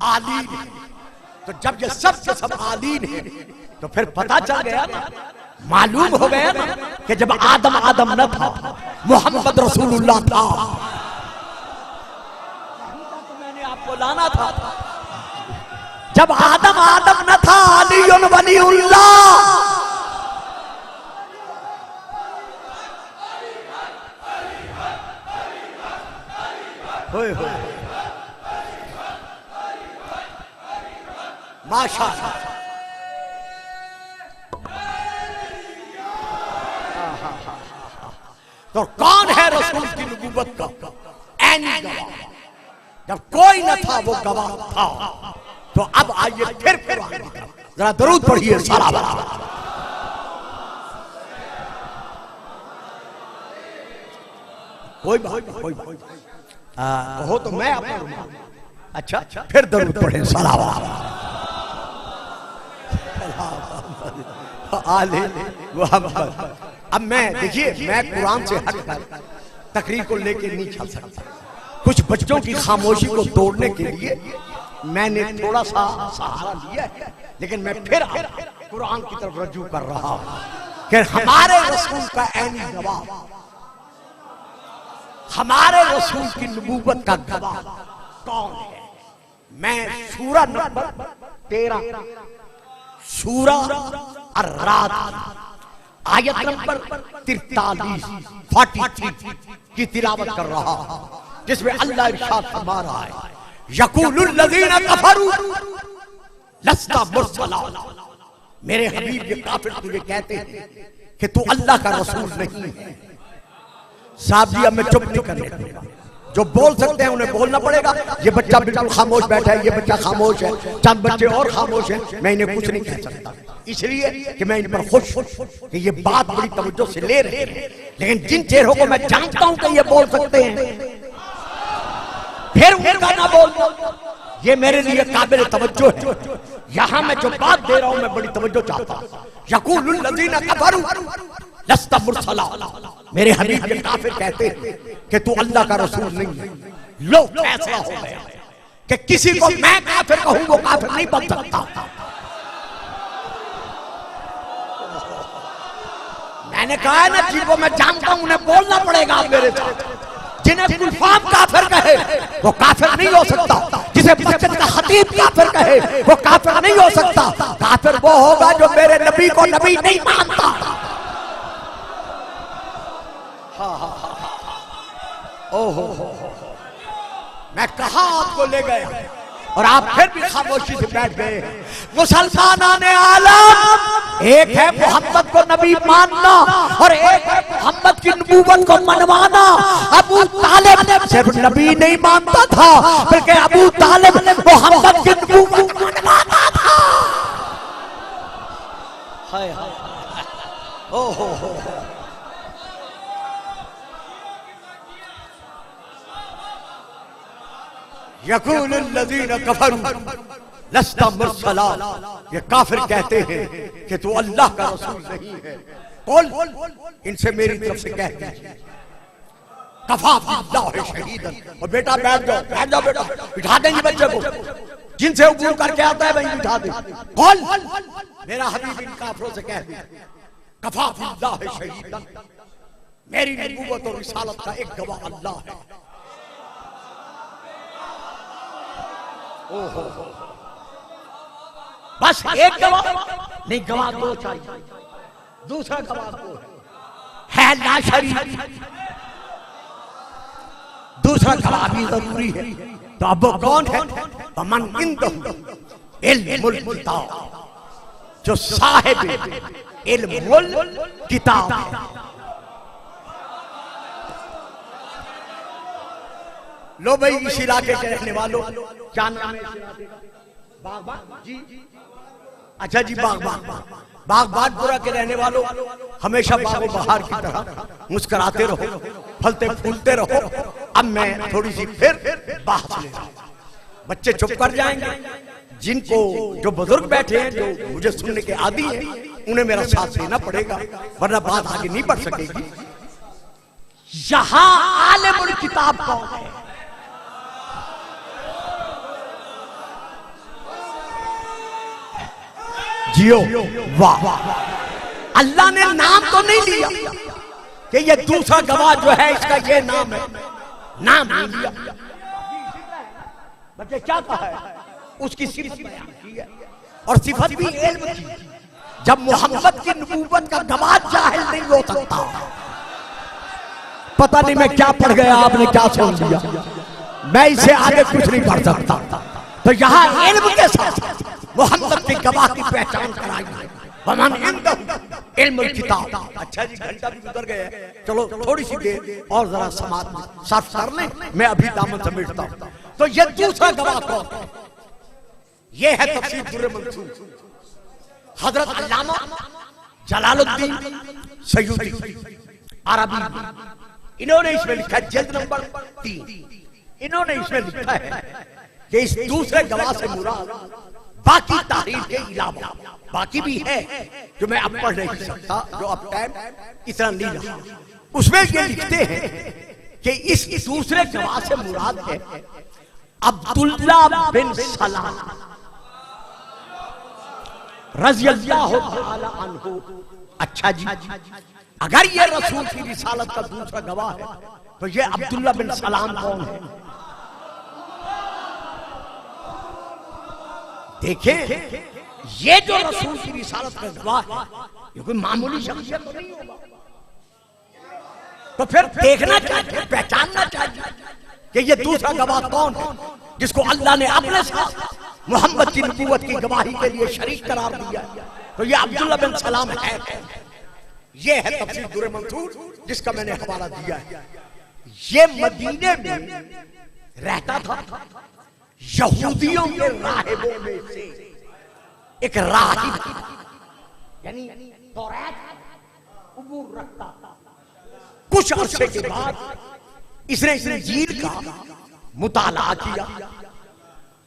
आलीन है। तो जब ये सब के सब आलीन है तो फिर पता चल गया ना, मालूम हो गया ना कि जब आदम आदम न था, मोहम्मद रसूलुल्लाह था। तो मैंने आपको लाना था, जब आदम आदम न था, अलीउन वलीउल्लाह। माशाअल्लाह। तो कौन है रसूल की नबूवत का ऐनी गवाह? जब कोई न था वो गवाह था। तो अब आइए फिर जरा दरूद पढ़िए सारा बराबर। कोई बात हो तो मैं अपना। अच्छा फिर दरूद पढ़े सारा बराबर। आले मोहम्मद। अब मैं देखिए, मैं कुरान से हटकर तकरीर को लेके नहीं चल सकता। कुछ बच्चों की खामोशी को तोड़ने के लिए मैंने थोड़ा सा सहारा लिया है, लेकिन मैं फिर कुरान की तरफ रजू कर रहा हूं कि हमारे रसूल का ऐनी गवाह, हमारे रसूल की नबूवत का गवाह कौन है? मैं सूरा नंबर 13 सूरा अर्राद आयत नंबर 43 की तिलावत कर रहा हूं, जिसमें अल्लाह इरशाद फरमा रहा है, यक़ूलुल लज़ीना कफ़रू लस्ता मुरसला। मेरे हबीब ये काफिर तुझे कहते हैं कि तू अल्लाह का रसूल नहीं है। साहब जी अब मैं चुप नहीं करने दूंगा, जो बोल सकते हैं उन्हें बोलना पड़ेगा। ये बच्चा बिल्कुल खामोश बैठा है, ये बच्चा खामोश है, चंद बच्चे और खामोश हैं, मैं इन्हें कुछ नहीं कह सकता, इसलिए कि मैं इन पर खुश कि ये बात बड़ी तवज्जो से ले रहे हैं। लेकिन जिन चेहरों को मैं जानता हूं कि ये बोल सकते हैं, फिर उनका ना बोल, ये मेरे लिए काबिल तवज्जो है। यहां मैं जो बात दे रहा हूं मैं बड़ी तवज्जो चाहता हूं। यक़ूलुल लज़ीना कफ़रू लस्ता मुरसला। मेरे हबीब के काफिर कहते हैं कि तू अल्लाह का रसूल नहीं है। लो फैसला हो गया कि किसी को मैं काफिर कहूं वो काफिर नहीं बन सकता। मैंने कहा है ना, जिनको मैं जानता हूं उन्हें बोलना पड़ेगा आप मेरे साथ। जिन्हें कुलफाम काफिर कहे वो काफिर नहीं हो सकता, जिसे मस्जिद का खतीब काफिर कहे वो काफिर नहीं हो सकता। काफिर वो होगा जो मेरे नबी को नबी नहीं मानता। ओहो, मैं कहां आपको ले गया और आप फिर भी खामोशी से बैठ गए। मुसलमानाने आलम, एक है मोहम्मद को नबी मानना और एक है मोहम्मद की नबूवत को मनवाना। अबू तालिब सिर्फ नबी नहीं मानता था, बल्कि अबू तालिब मोहम्मद की नबूवत मनवाता था। हाय हाय, ओहो, यक़ूलुल लज़ीना कफ़रू लस्ता मुरसला। ये काफिर कहते हैं कि तू अल्लाह का रसूल नहीं है। कुल इनसे मेरी तरफ से कह दीजिए, कफ़ा बिल्लाहि शहीदन। और बेटा बैठ जाओ बेटा, बिठा देंगे बच्चे को, जिनसे उबूर करके आता है वहीं बिठा दे। कुल मेरा हबीब इन काफिरों से कह दे, कफ़ा बिल्लाहि शहीदन, मेरी नबूवत और रिसालत का एक गवाह अल्लाह है। ओहो, बस एक गवाह नहीं, गवाह दो चाहिए। दूसरा गवाह को है ला शरीक, दूसरा गवाह भी जरूरी है। तो अब वो कौन है? मन इंदहु इल्मुल किताब, जो साहिब इल्मुल किताब है। लो भाई, इस इलाके के रहने वालों, क्या नाम है इस इलाके का? बागबान जी, अच्छा जी बागबान। बागबानपुरा के रहने वालों, हमेशा बागो बहार की तरह मुस्कुराते रहो, फलते फूलते रहो। अब मैं थोड़ी सी फिर बात ले रहा हूं, बच्चे चुप कर जाएंगे। जिनको, जो बुजुर्ग बैठे हैं, जो मुझे सुनने के आदी हैं, उन्हें मेरा साथ देना पड़ेगा, वरना बात आगे नहीं बढ़ सकेगी। यहां आलिमुल किताब कौन है? जियो, वाह। अल्लाह ने नाम तो नहीं लिया कि ये दूसरा गवाह जो है इसका ये नाम है, नाम नहीं लिया। बच्चे क्या कहा है? उसकी सिफत बयान की है, और सिफत भी इल्म की। जब मोहम्मद की नबूवत का गवाह जाहिल नहीं हो सकता। पता नहीं मैं क्या पढ़ गया, आपने क्या सुन लिया, मैं इसे आगे कुछ नहीं पढ़ सकता। तो यहाँ इल्म के साथ मोहम्मद की गवाह की पहचान कराई है। वमन इंदहु इल्मुल किताब। अच्छा जी, घंटा भी गुजर गया, चलो थोड़ी सी देर और जरा समाज में साफ कर लें, मैं अभी दामन समेटता हूं। तो ये दूसरा गवाह कौन है? ये है तफसीर दुर्र मंसूर, हजरत अल्लामा जलालुद्दीन सयूती अरबी। इन्होंने इसमें लिखा है, जल्द नंबर 3, इन्होंने इसमें लिखा है कि इस दूसरे गवाह से मुराद बाकी तारीख के अलावा बाकी भी है जो मैं अब पढ़ नहीं सकता, जो अब टाइम इतना नहीं रहा। उसमें ये लिखते हैं कि इस दूसरे गवाह से मुराद है अब्दुल्ला बिन सलाम रज़ियल्लाहु तआला अन्हु। अच्छा जी, अगर ये रसूल की रिसालत का दूसरा गवाह है तो ये अब्दुल्ला बिन सलाम कौन है? देखें, ये जो रसूल की रिसालत का गवाह है, ये कोई मामूली शख्सियत नहीं होगा। तो फिर देखना चाहिए, पहचानना चाहिए कि ये दूसरा गवाह कौन है, जिसको अल्लाह ने अपने साथ मोहम्मद की नबूवत की गवाही के लिए शरीक करार दिया। तो ये अब्दुल्ला बिन सलाम है। ये है तफसीर दुर्र मंसूर, जिसका मैंने हवाला दिया है। ये मदीने में रहता था, यहूदियों के राहिबों में से एक राहिब, यानी तौरात उबूर रखता था। कुछ अरसे के बाद इसने इंजील का मुताला किया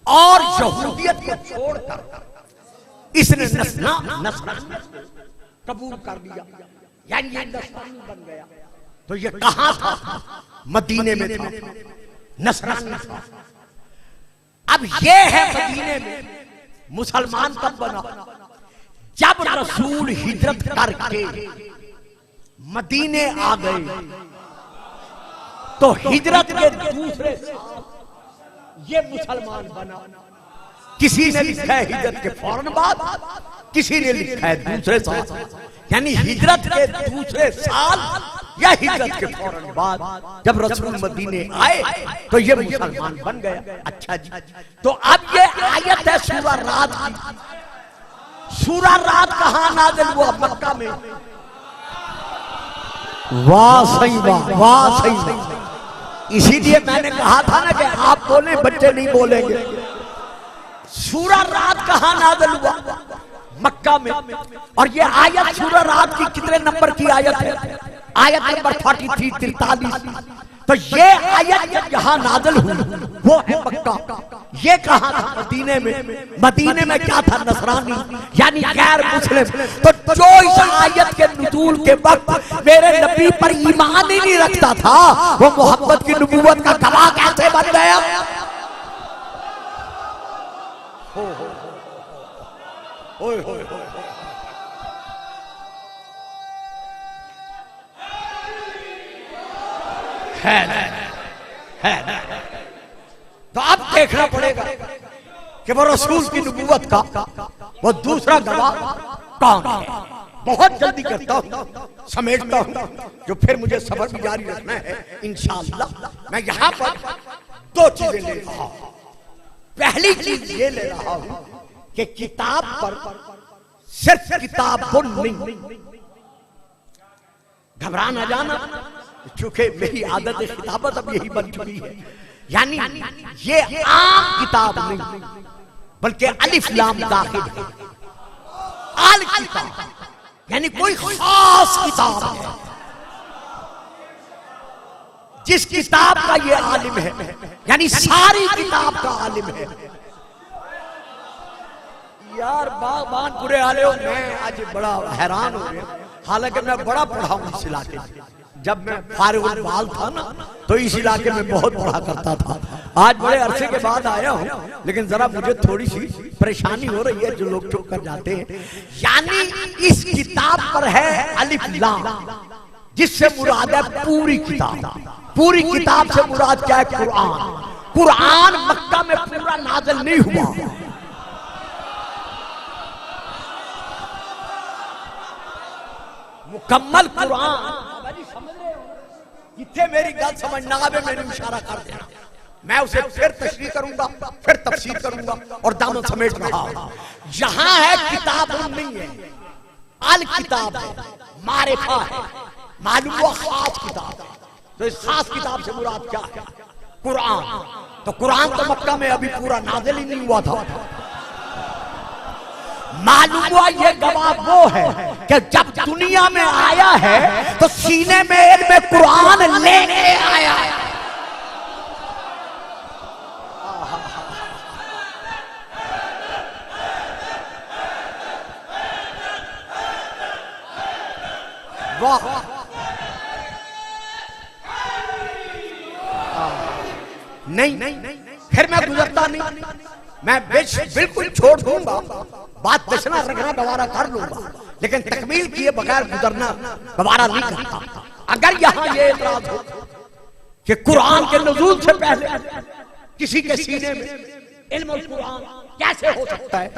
और यहूदियत को छोड़कर इसने नसरानियत कबूल कर लिया, यानी ये नसरानी बन गया। तो ये कहां था? मदीने में था, नसरानी था। अब ये है मदीने में मुसलमान कब बना? जब रसूल हिजरत करके मदीने आ गए, तो हिजरत के दूसरे ये मुसलमान बना। किसी ने लिखा है हिजरत के फौरन बाद, किसी ने लिखा है दूसरे साल, यानी हिजरत के दूसरे साल या हिजरत के फौरन बाद जब रसूल मदीने आए तो ये मुसलमान बन गया। अच्छा जी, तो अब ये आयत है सूरा रात की। सूरा रात कहां नाज़िल हुआ? मक्का में। वाह सही, वाह सही। इसीलिए मैंने कहा था ना कि आप बोले, बच्चे नहीं बोलेंगे। सूरा रात कहां नाज़िल हुआ? मक्का में। और ये आयत सूरा रात की कितने नंबर की आयत है? आयत नंबर 43। तो ये आयत जब यहाँ नाज़िल हुई वो है मक्का। ये कहां था? मदीने में। मदीने में क्या था? नसरानी, यानी गैर मुस्लिम। तो जो इस आयत के नुज़ूल के वक्त मेरे नबी पर ईमान ही नहीं रखता था, वो मोहम्मद की नबूवत का गवाह कैसे बन गया? ओए होए होए। है। तो अब देखना पड़ेगा कि वो रसूल की नबूवत का वो दूसरा गवाह कौन है। बहुत जल्दी करता हूं, समेटता हूं, जो फिर मुझे सफर भी जारी रखना है इंशाअल्लाह। मैं यहां पर दो चीजें ले रहा हूं। पहली चीज ये ले रहा हूं कि किताब पर सिर्फ किताबुन नहीं, घबरा न जाना, चूंकि मेरी आदत किताबत अब यही बन चुकी है। यानी ये आम किताब नहीं, बल्कि अलिफ लाम दाखिल है। अल किताब, यानी कोई खास किताब है। जिस किताब का ये आलिम है, यानी सारी किताब का आलिम है। यार बागबान पूरे आले हो, मैं आज बड़ा हैरान हो गया। हालांकि मैं बड़ा पढ़ा हूं इस इलाके में। जब मैं फारिगुल बाल था ना, तो इस इलाके में बहुत पढ़ा करता था। आज बड़े अरसे के बाद आया हूं, लेकिन जरा मुझे थोड़ी सी परेशानी हो रही है, जो लोग चुप कर जाते हैं। यानी इस किताब पर है अलिफ लाम, जिससे मुराद है पूरी किताब। पूरी किताब से मुराद क्या है? कुरान। कुरान मक्का में पूरा नाज़िल नहीं हुआ। मुकम्मल कुरान जिथे मेरी गल समझ ना आवे मैंने इशारा कर देना, मैं उसे फिर तशरीह करूंगा, फिर तफसीर करूंगा और दामन समेट रहा। यहां है किताब नहीं है, अल किताब है, मारिफा है, मालूम हुआ खास किताब है। तो इस खास किताब से मुराद क्या है? कुरान। तो कुरान तो मक्का में अभी पूरा नाज़िल ही नहीं हुआ था। मालूम हुआ ये गवाह वो है कि जब दुनिया में आया है तो सीने में इल्म कुरान लेके आया है। वाह, नहीं फिर मैं गुजरता नहीं, मैं बिल्कुल छोड़ दूंगा, बात दशना रखना दोबारा कर लूंगा, लेकिन तकमील किए बगैर गुजरना दोबारा नहीं करता। अगर यहां ये एतराज हो कि कुरान के नुज़ूल से पहले किसी के सीने में इल्म कुरान कैसे हो सकता है,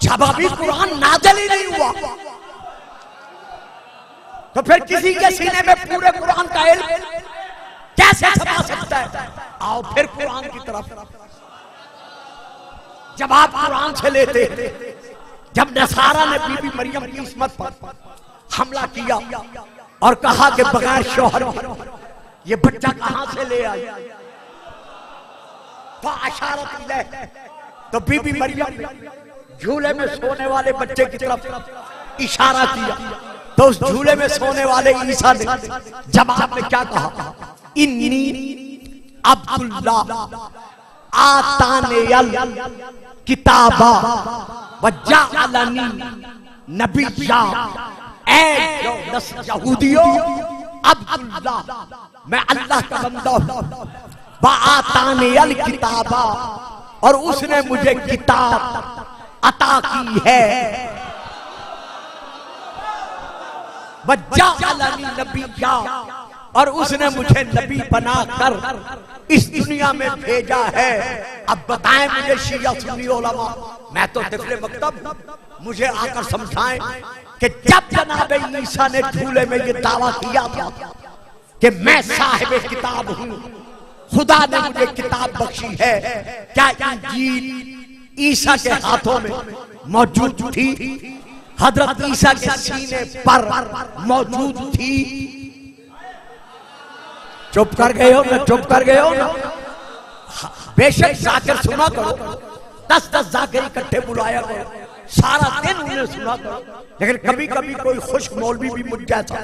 जब अभी कुरान नाज़िल ही नहीं हुआ, तो फिर किसी के सीने में पूरे कुरान का इल्म कैसे समा सकता है? आओ फिर कुरान की तरफ। जब आप कुरान से लेते, जब नसारा ने बीबी मरियम की इस्मत पर हमला किया और कहा कि बगैर शौहर ये बच्चा कहां से ले आई, तो बीबी मरियम झूले में सोने वाले बच्चे की तरफ इशारा किया, तो उस झूले में सोने वाले ईसा ने जवाब में क्या कहा? इन्नी अब्दुल्ला आतानियल किताबा वजअलनी नबिय्या। ऐ यहूदियों, अब्दुल्ला मैं अल्लाह का बंदा हूं, आतानियल किताबा और उसने मुझे किताब अता की है, वजअलनी नबिय्या और उसने मुझे नबी बनाकर इस दुनिया में भेजा है। अब बताएं मुझे शिया सुन्नी उलमा, मैं तो तिफले मकतब, मुझे आकर समझाएं कि जब जनाब ईसा ने झूले में ये दावा किया था कि मैं साहिब किताब हूं, खुदा ने मुझे किताब बख्शी है, क्या इंजील ईसा के हाथों में मौजूद थी? हजरत ईसा के सीने पर मौजूद थी? चुप कर गए हो ना, चुप कर गए हो ना। बेशक जाकर सुना करो, 10-10 जाकर इकट्ठे बुलाया करो, सारा दिन उन्हें सुना करो, लेकिन कभी कभी कोई खुश्क मौलवी भी मुझ जाता,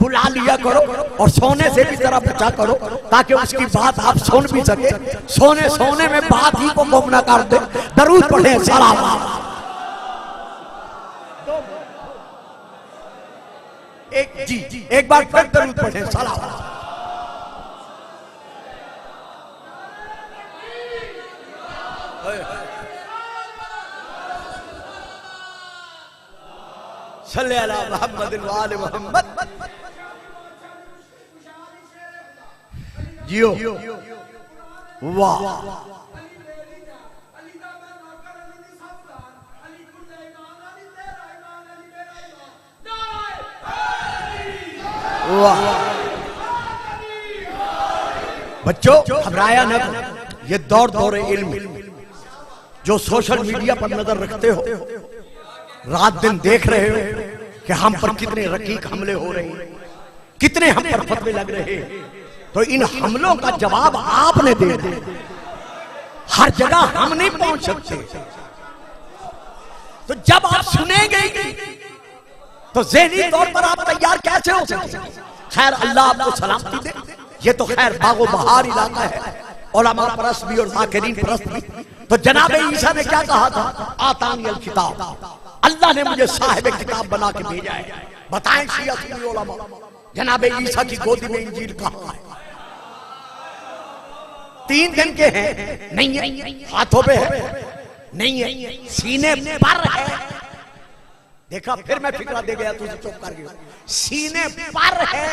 बुला लिया करो और सोने से भी जरा बचा करो, ताकि उसकी बात आप सुन भी सके। सोने सोने में बात ही को गुम ना कर दे। दरूद पढ़े सलाम। एक बार फिर दरूद पढ़े सलाम। सल्ले अला मुहम्मद व आले मुहम्मद। जियो वाह, वाह। बच्चों घबराया न, ये दौर इल्म जो सोशल मीडिया पर नजर रखते हो, रात दिन देख रहे हो कि हम पर कितने रकीक हमले हो रहे हैं, कितने हम पर फतवे लग रहे हैं, तो इन हमलों का जवाब आपने दे दिया। हर जगह हम नहीं पहुंच सकते। तो जब आप सुनेंगे तो ज़हनी तौर पर आप तैयार कैसे हो सकते? खैर अल्लाह आपको सलामती दे। ये तो खैर बागो बहार इलाका है, उलमा परस्त भी और माकिरीन परस्त भी। तो जनाब ईसा ने क्या कहा था? आतानी अल किताब, अल्लाह ने मुझे साहिब किताब बना के भेजा है। बताएं शिया सुन्नी उलमा, जनाब ईसा की गोदी में इंजील कहाँ है? 3 दिन के हैं? नहीं है। हाथों पे है? नहीं है। सीने पर है? देखा, फिर मैं फिक्रा दे गया, तुझे चुप कर गया। सीने पर है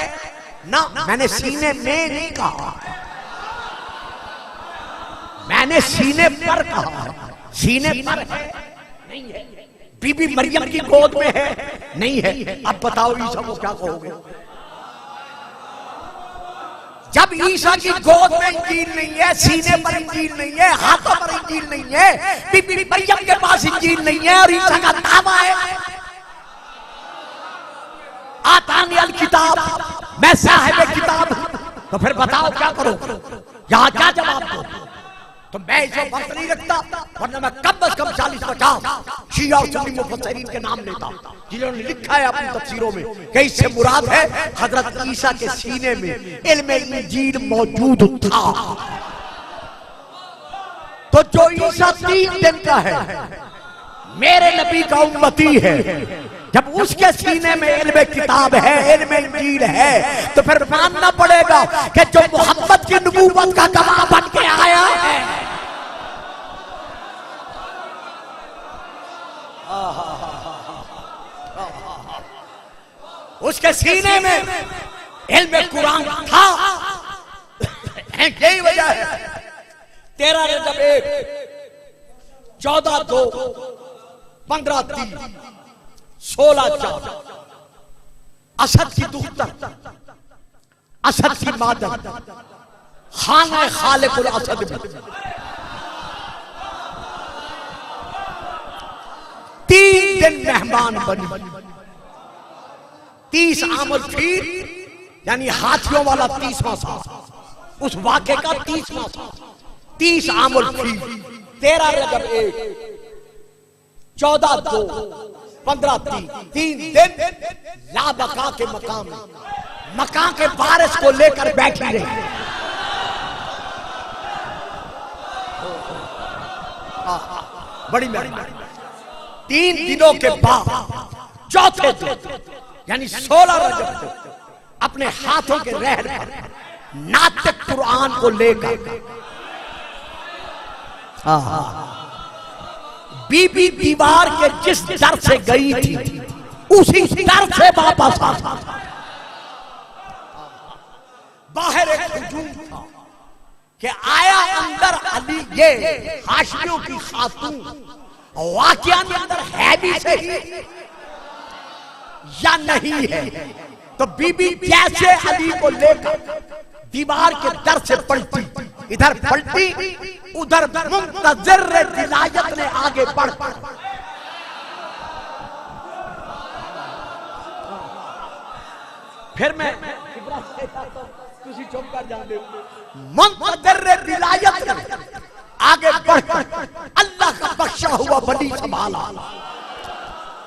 ना, मैंने सीने में नहीं कहा, मैंने सीने पर कहा। सीने पर है? नहीं है। बीबी मरियम की गोद में है? नहीं है। अब बताओ ईसा को क्या कहोगे? जब ईसा की गोद में इंजील नहीं है, सीने पर इंजील नहीं है, हाथों पर इंजील नहीं है, बीबी मरियम के पास इंजील नहीं है, और ईसा का दावा है आतानी अल किताब, मैं साहिब किताब हूं। तो फिर बताओ क्या करो? यहां क्या जवाब दो? तो मैं इसमें वक्त नहीं रखता, वरना मैं कम से कम 40-50 शिया और सुन्नी मुफस्सिरीन के नाम लेता, जिन्होंने लिखा है अपनी तफसीरों में कि इससे मुराद है हजरत ईसा के सीने में इल्म इंजील मौजूद था। तो जो ईसा 3 दिन का है, मेरे नबी का उम्मती है, जब उसके सीने में इल्म किताब है, इल्म इंजील है, तो फिर मानना पड़ेगा कि जो मोहम्मद की नबूवत का गवाह बन के आया है, उसके सीने में इल्म कुरान था। यही वजह है 13 रजब 1, 14/2, 15/3, 16/4 असद की दुख्तर, असद की मादर, खाना खालिकुल असद में 3 दिन मेहमान बनी। 30 आमल फील यानी हाथियों वाला 30वां साल, उस वाक़े का 30वां साल, 30 आमल फील, 13 रजब 1, 14/2, 15/3, 3 दिन लाबका के मकाम में मकां के वारिस को लेकर बैठी रही। बड़ी मेहरबानी। 3 दिनों के बाद चौथे दिन यानी 16 रजब को अपने हाथों के रहन पर नातिक कुरान को लेकर बीबी दीवार के जिस दर से गई थी उसी दर से वापस आ। बाहर एक हुजूम था कि आया अंदर अली, ये हाशियों की खातून, वाकया में अंदर है भी सही या नहीं है। तो बीबी जैसे अली को लेकर दीवार के दर से पलटी, इधर पलटी उधर मुंतज़िर विलायत ने आगे बढ़, फिर मैं तुसी चुप कर जाते। मुंतज़िर विलायत ने आगे बढ़कर अल्लाह का बख्शा हुआ बड़ी संभाला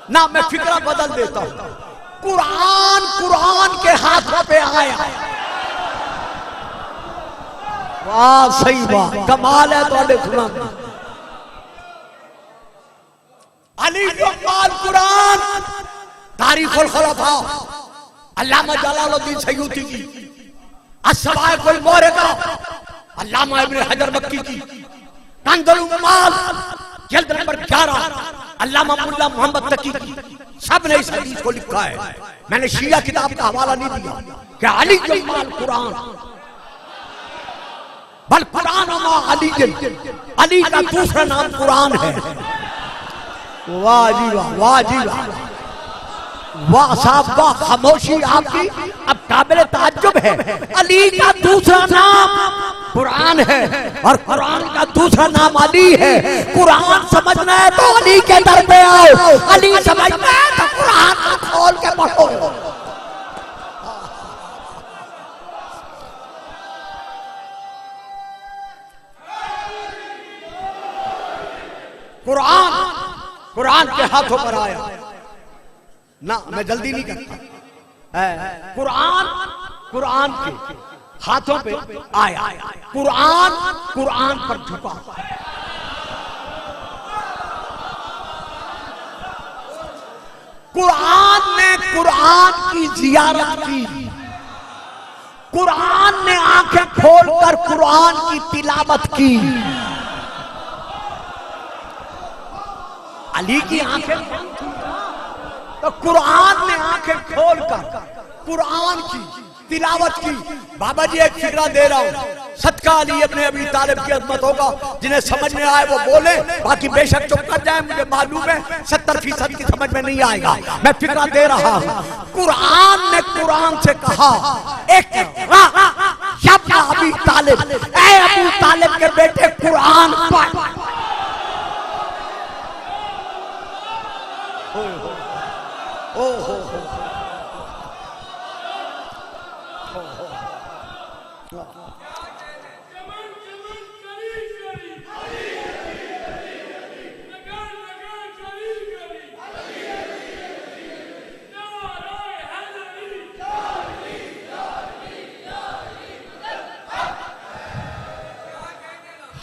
ना। मैं फिक्रा बदल देता हूं, कुरान के हाथों पे आया। वाह सही बात, कमाल है तो सुना। अली जमाल कुरान, तारीखुल खुलफा, अल्लामा जलालुद्दीन सयूती की, अस्सवाइकुल मुहरिका, अल्लामा इब्न हजर मक्की की, कंजुल उम्माल जल्द नंबर 11, अल्लामा मुल्ला मोहम्मद तकी की, सब ने इस हदीस को लिखा है। मैंने शिया किताब का हवाला नहीं दिया कि अली जमाल कुरान, बल कुरान अली, अली का दूसरा नाम कुरान है। वाह जी वाह, वाह जी वाह, वाह साहब वाह, खामोशी आपकी अब काबिल ताज्जुब है। अली का दूसरा नाम कुरान है और कुरान का दूसरा नाम अली है। कुरान समझना है तो अली के दर पे आओ, अली समझना है तो कुरान को खोल के पढ़ो। कुरान के हाथों पर आया ना, मैं जल्दी नहीं करता, कुरान के हाथों पे आया, कुरान पर झुका। कुरान ने कुरान की जियारत की, कुरान ने आंखें खोलकर कुरान की तिलावत की। अली की आंखें तो कुरान ने आंखें खोलकर कुरान की तिलावत की। बाबा जी एक फिक्रा दे रहा हूं, सदका अली अपने अबी तालिब की अजमत होगा, जिन्हें समझ में आए वो बोले, बाकी बेशक चुप कर जाए, मुझे मालूम है 70% की समझ में नहीं आएगा। मैं फिक्रा दे रहा हूं, कुरान ने कुरान से कहा इक़रा या अबी तालिब, ऐ अबू तालिब के बेटे कुरान पढ़।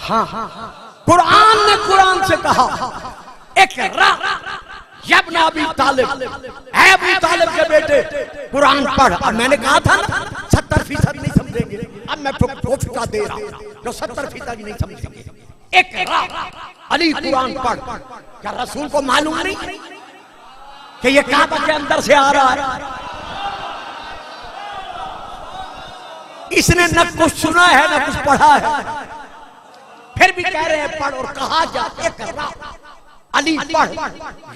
हाँ, कुरान ने कुरान से कहा इक़रा या अबी तालिब, ऐ अबू तालिब के बेटे कुरान पढ़। और मैंने कहा था ना 70% नहीं समझेंगे, अब मैं फिक्रा दे रहा हूं जो 70% नहीं समझेंगे। इक़रा अली कुरान पढ़। क्या रसूल को मालूम नहीं कि ये काबा के अंदर से आ रहा है? इसने न कुछ सुना है न कुछ पढ़ा है, फिर भी कह रहे हैं पढ़। और कहा जाए इक़रा अली पढ़।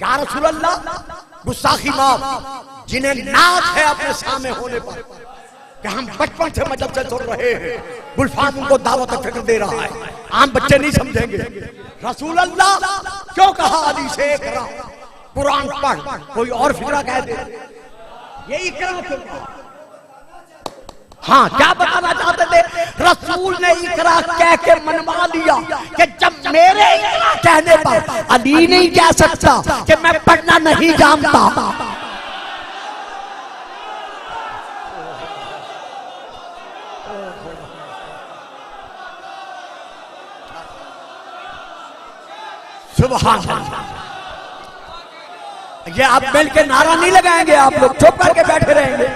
या रसूल अल्लाह, गुस्ताखी माफ, जिन्हें नाज है अपने सामने होने पर कि हम बचपन से मदद से सुन रहे हैं, गुलफाम उनको दावत फिक्र दे रहा है, आम बच्चे नहीं समझेंगे। रसूल अल्लाह क्यों कहा अली से इक़रा कुरान पढ़? कोई और फिक्रा कह दे, ये इक़रा क्यों कहा? हाँ, क्या बताना चाहते थे? रसूल ने इक़रा कह के मनवा लिया कि जब मेरे इक़रा कहने पर अली नहीं कह सकता कि मैं पढ़ना नहीं जानता। सुभान अल्लाह। ये आप मिल के नारा नहीं लगाएंगे, आप लोग चुप करके बैठे रहेंगे।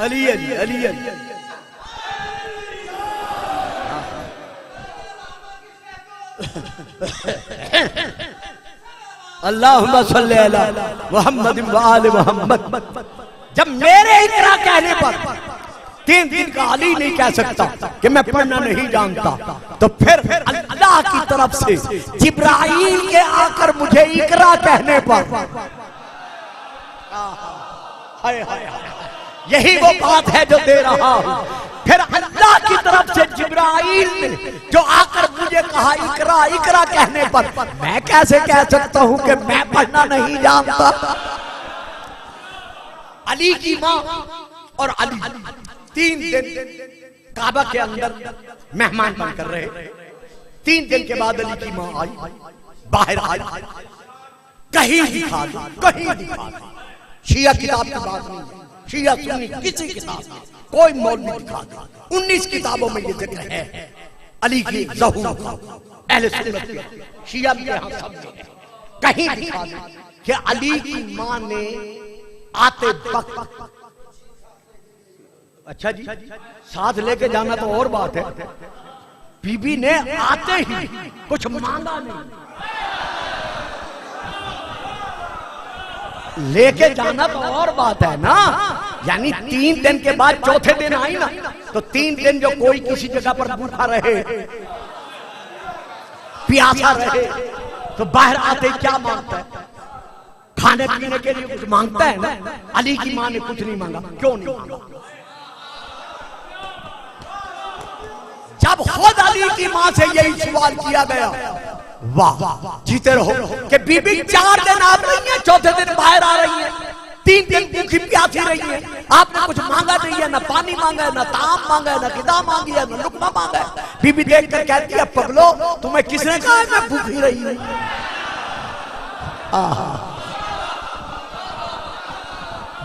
अली अली अली अली अल्लाहुम्मा सल्ली अला मुहम्मद व आले मुहम्मद। जब मेरे इक़रा कहने पर 3 दिन का अली नहीं कह सकता कि मैं पढ़ना नहीं जानता, तो फिर अल्लाह की तरफ से जिब्राईल के आकर मुझे इक़रा कहने पर, हाय हाय, यही वो बात है जो दे रहा हूं। फिर अल्लाह की तरफ से जिब्राईल ने जो आकर मुझे कहा इक़रा, इक़रा कहने पर मैं कैसे कह सकता हूं कि मैं पढ़ना नहीं जानता? अली की मां और अली 3 दिन काबा के अंदर मेहमान बनकर रहे। 3 दिन के बाद अली की मां आई, बाहर आई, कहीं दिखा दी, कहीं दिखा दी। शिया किताब की बात नहीं, शिया सुन्नी किसी किताब कोई मौलवी दिखा दे, 19 किताबों में ये जिक्र है अली की ज़हूर, अहले सुन्नत के, शिया के यहाँ सब है। कहीं दिखा दे कि अली की मां ने आते वक्त, अच्छा जी साथ लेके जाना तो और बात है, बीबी ने आते ही कुछ मांगा नहीं, लेके जाना तो और बात है ना। यानी 3 दिन के बाद चौथे दिन आई ना, तो 3 दिन जो कोई किसी जगह पर भूखा रहे, प्यासा रहे, तो बाहर आते क्या मांगता है? खाने पीने के लिए कुछ मांगता है ना। अली की मां ने कुछ नहीं मांगा। क्यों नहीं मांगा? जब खुद अली की मां से यही सवाल किया गया, वाह जीते रहो, कि बीबी 4 दिन आप रही हैं, चौथे दिन बाहर आ रही है, 3 दिन भूखी प्यासी रही है, आपने कुछ मांगा नहीं है, ना पानी मांगा है, ना ताम मांगा है, ना गिदा मांगी है, ना लुकमा मांगा है। बीबी देख कर कहती है, पगलो तुम्हें किसने कहा है मैं भूखी रही हूं?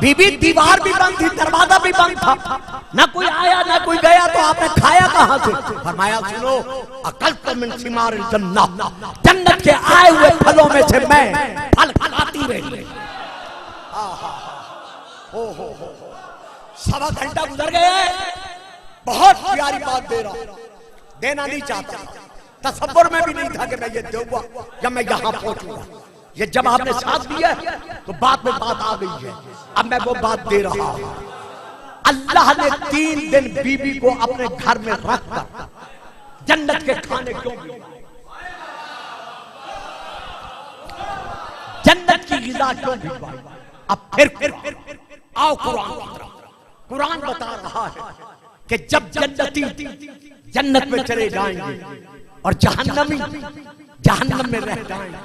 बीबी दीवार भी बंद थी, दरवाजा भी बंद था, ना कोई आया ना कोई गया, तो आपने खाया कहां से? फरमाया सुनो, अकल तो मिन सिमारिल जन्नत, जन्नत के आए हुए फलों में से मैं फल खाती रही। हो सवा घंटा गुजर गए, बहुत प्यारी बात दे रहा हूं, देना नहीं चाहता, तसव्वुर में भी नहीं था कि मैं ये दूंगा जब मैं यहां पहुंचूंगा। ये जब आपने साथ दिया तो बात में बात आ गई है, अब मैं वो बात दे रहा हूं। अल्लाह ने 3 दिन बीबी को अपने घर में रखकर जन्नत के खाने क्यों दिए? जन्नत की गिज़ा क्यों भिजवाई? अब फिर आओ कुरान की तरफ। कुरान बता रहा है कि जब जन्नती जन्नत में चले जाएंगे और जहन्नमी जहन्नम में रह जाएंगे,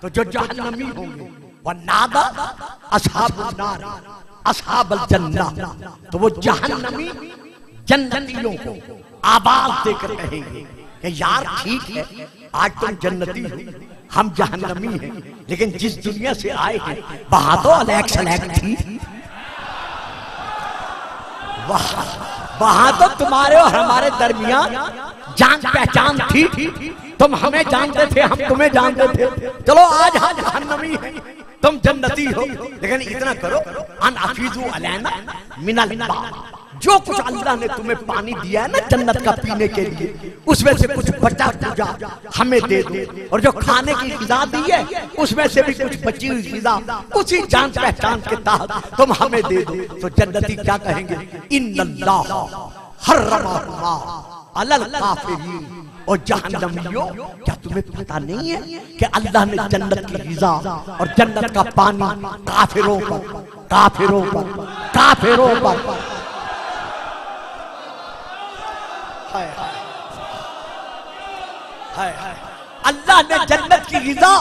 तो जो जहन्नमी होंगे वह नादा अस्हाबुन नार अस्हाबल जन्नह, तो वो जहन्नमी जन्नतियों को आवाज देकर कहेंगे कि यार ठीक है, आज तुम जन्नती हो, हम जहन्नमी हैं, लेकिन जिस दुनिया से आए हैं वहां तो अलग सलग थी, वहां तो तुम्हारे और हमारे दरमियान जान पहचान थी, तुम हमें जानते थे, हम तुम्हें जानते थे, चलो आज हम जहन्नमी हैं, तुम जन्नती हो, लेकिन इतना करो अन अफीजू अलैना मिनल मा, जो कुछ अल्लाह ने तुम्हें पानी दिया है ना जन्नत का पीने के लिए, उसमें से कुछ बचा पूजा हमें दे दो, और जो खाने की गिज़ा दी है उसमें से भी कुछ बची हुई गिज़ा उसी जान पहचान के तहत तुम हमें दे दो। तो जन्नती क्या कहेंगे? इन्नल्लाह हर्रमहुमा अलल काफिरीन, और जहन्नमियों क्या तुम्हें पता नहीं है कि अल्लाह ने जन्नत की गिज़ा और जन्नत का पानी काफिरों पर अल्लाह ने जन्नत की गिज़ा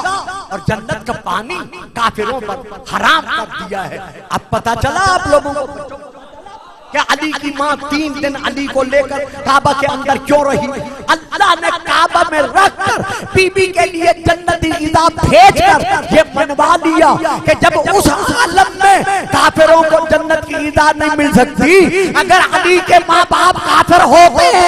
और जन्नत का पानी काफिरों पर हराम कर दिया है। अब पता चला आप लोगों को कि अली की मां 3 दिन अली को लेकर काबा के अंदर क्यों रही? अल्लाह ने काबा में रखकर बीबी के लिए जन्नती गिज़ा भेजकर ये मनवा लिया कि जब उस आलम में काफिरों को जन्नत की गिज़ा नहीं मिल सकती, अगर अली के माँ बाप काफिर हो गए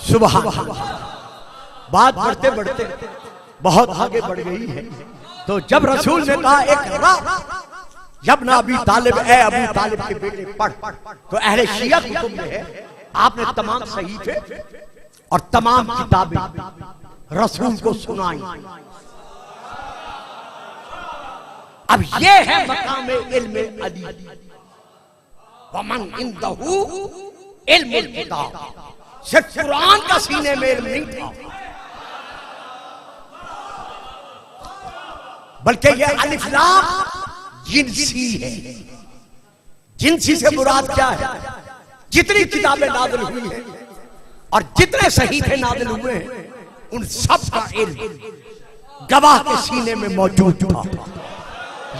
सुबह बात बढ़ते बढ़ते बहुत आगे बढ़ गई है। तो जब रसूल ने कहा एक जब ना अबी तालिब है अबू तालिब के बेटे पढ़, तो अहले शिया कुतुब में है, आपने तमाम सहीफे और तमाम किताबें रसूल को सुनाई। अब ये है मकाम इल्म अली, वमन इंदहू इल्मुल किताब, सिर्फ कुरान का सीने में इल्म नहीं था, बल्कि यह अलिफ लाम जिनसी है। जिनसी से मुराद क्या है? जितनी किताबें नाज़िल हुई हैं और जितने सहीफे नाज़िल हुए हैं, उन सब का इल्म गवाह के सीने में मौजूद था।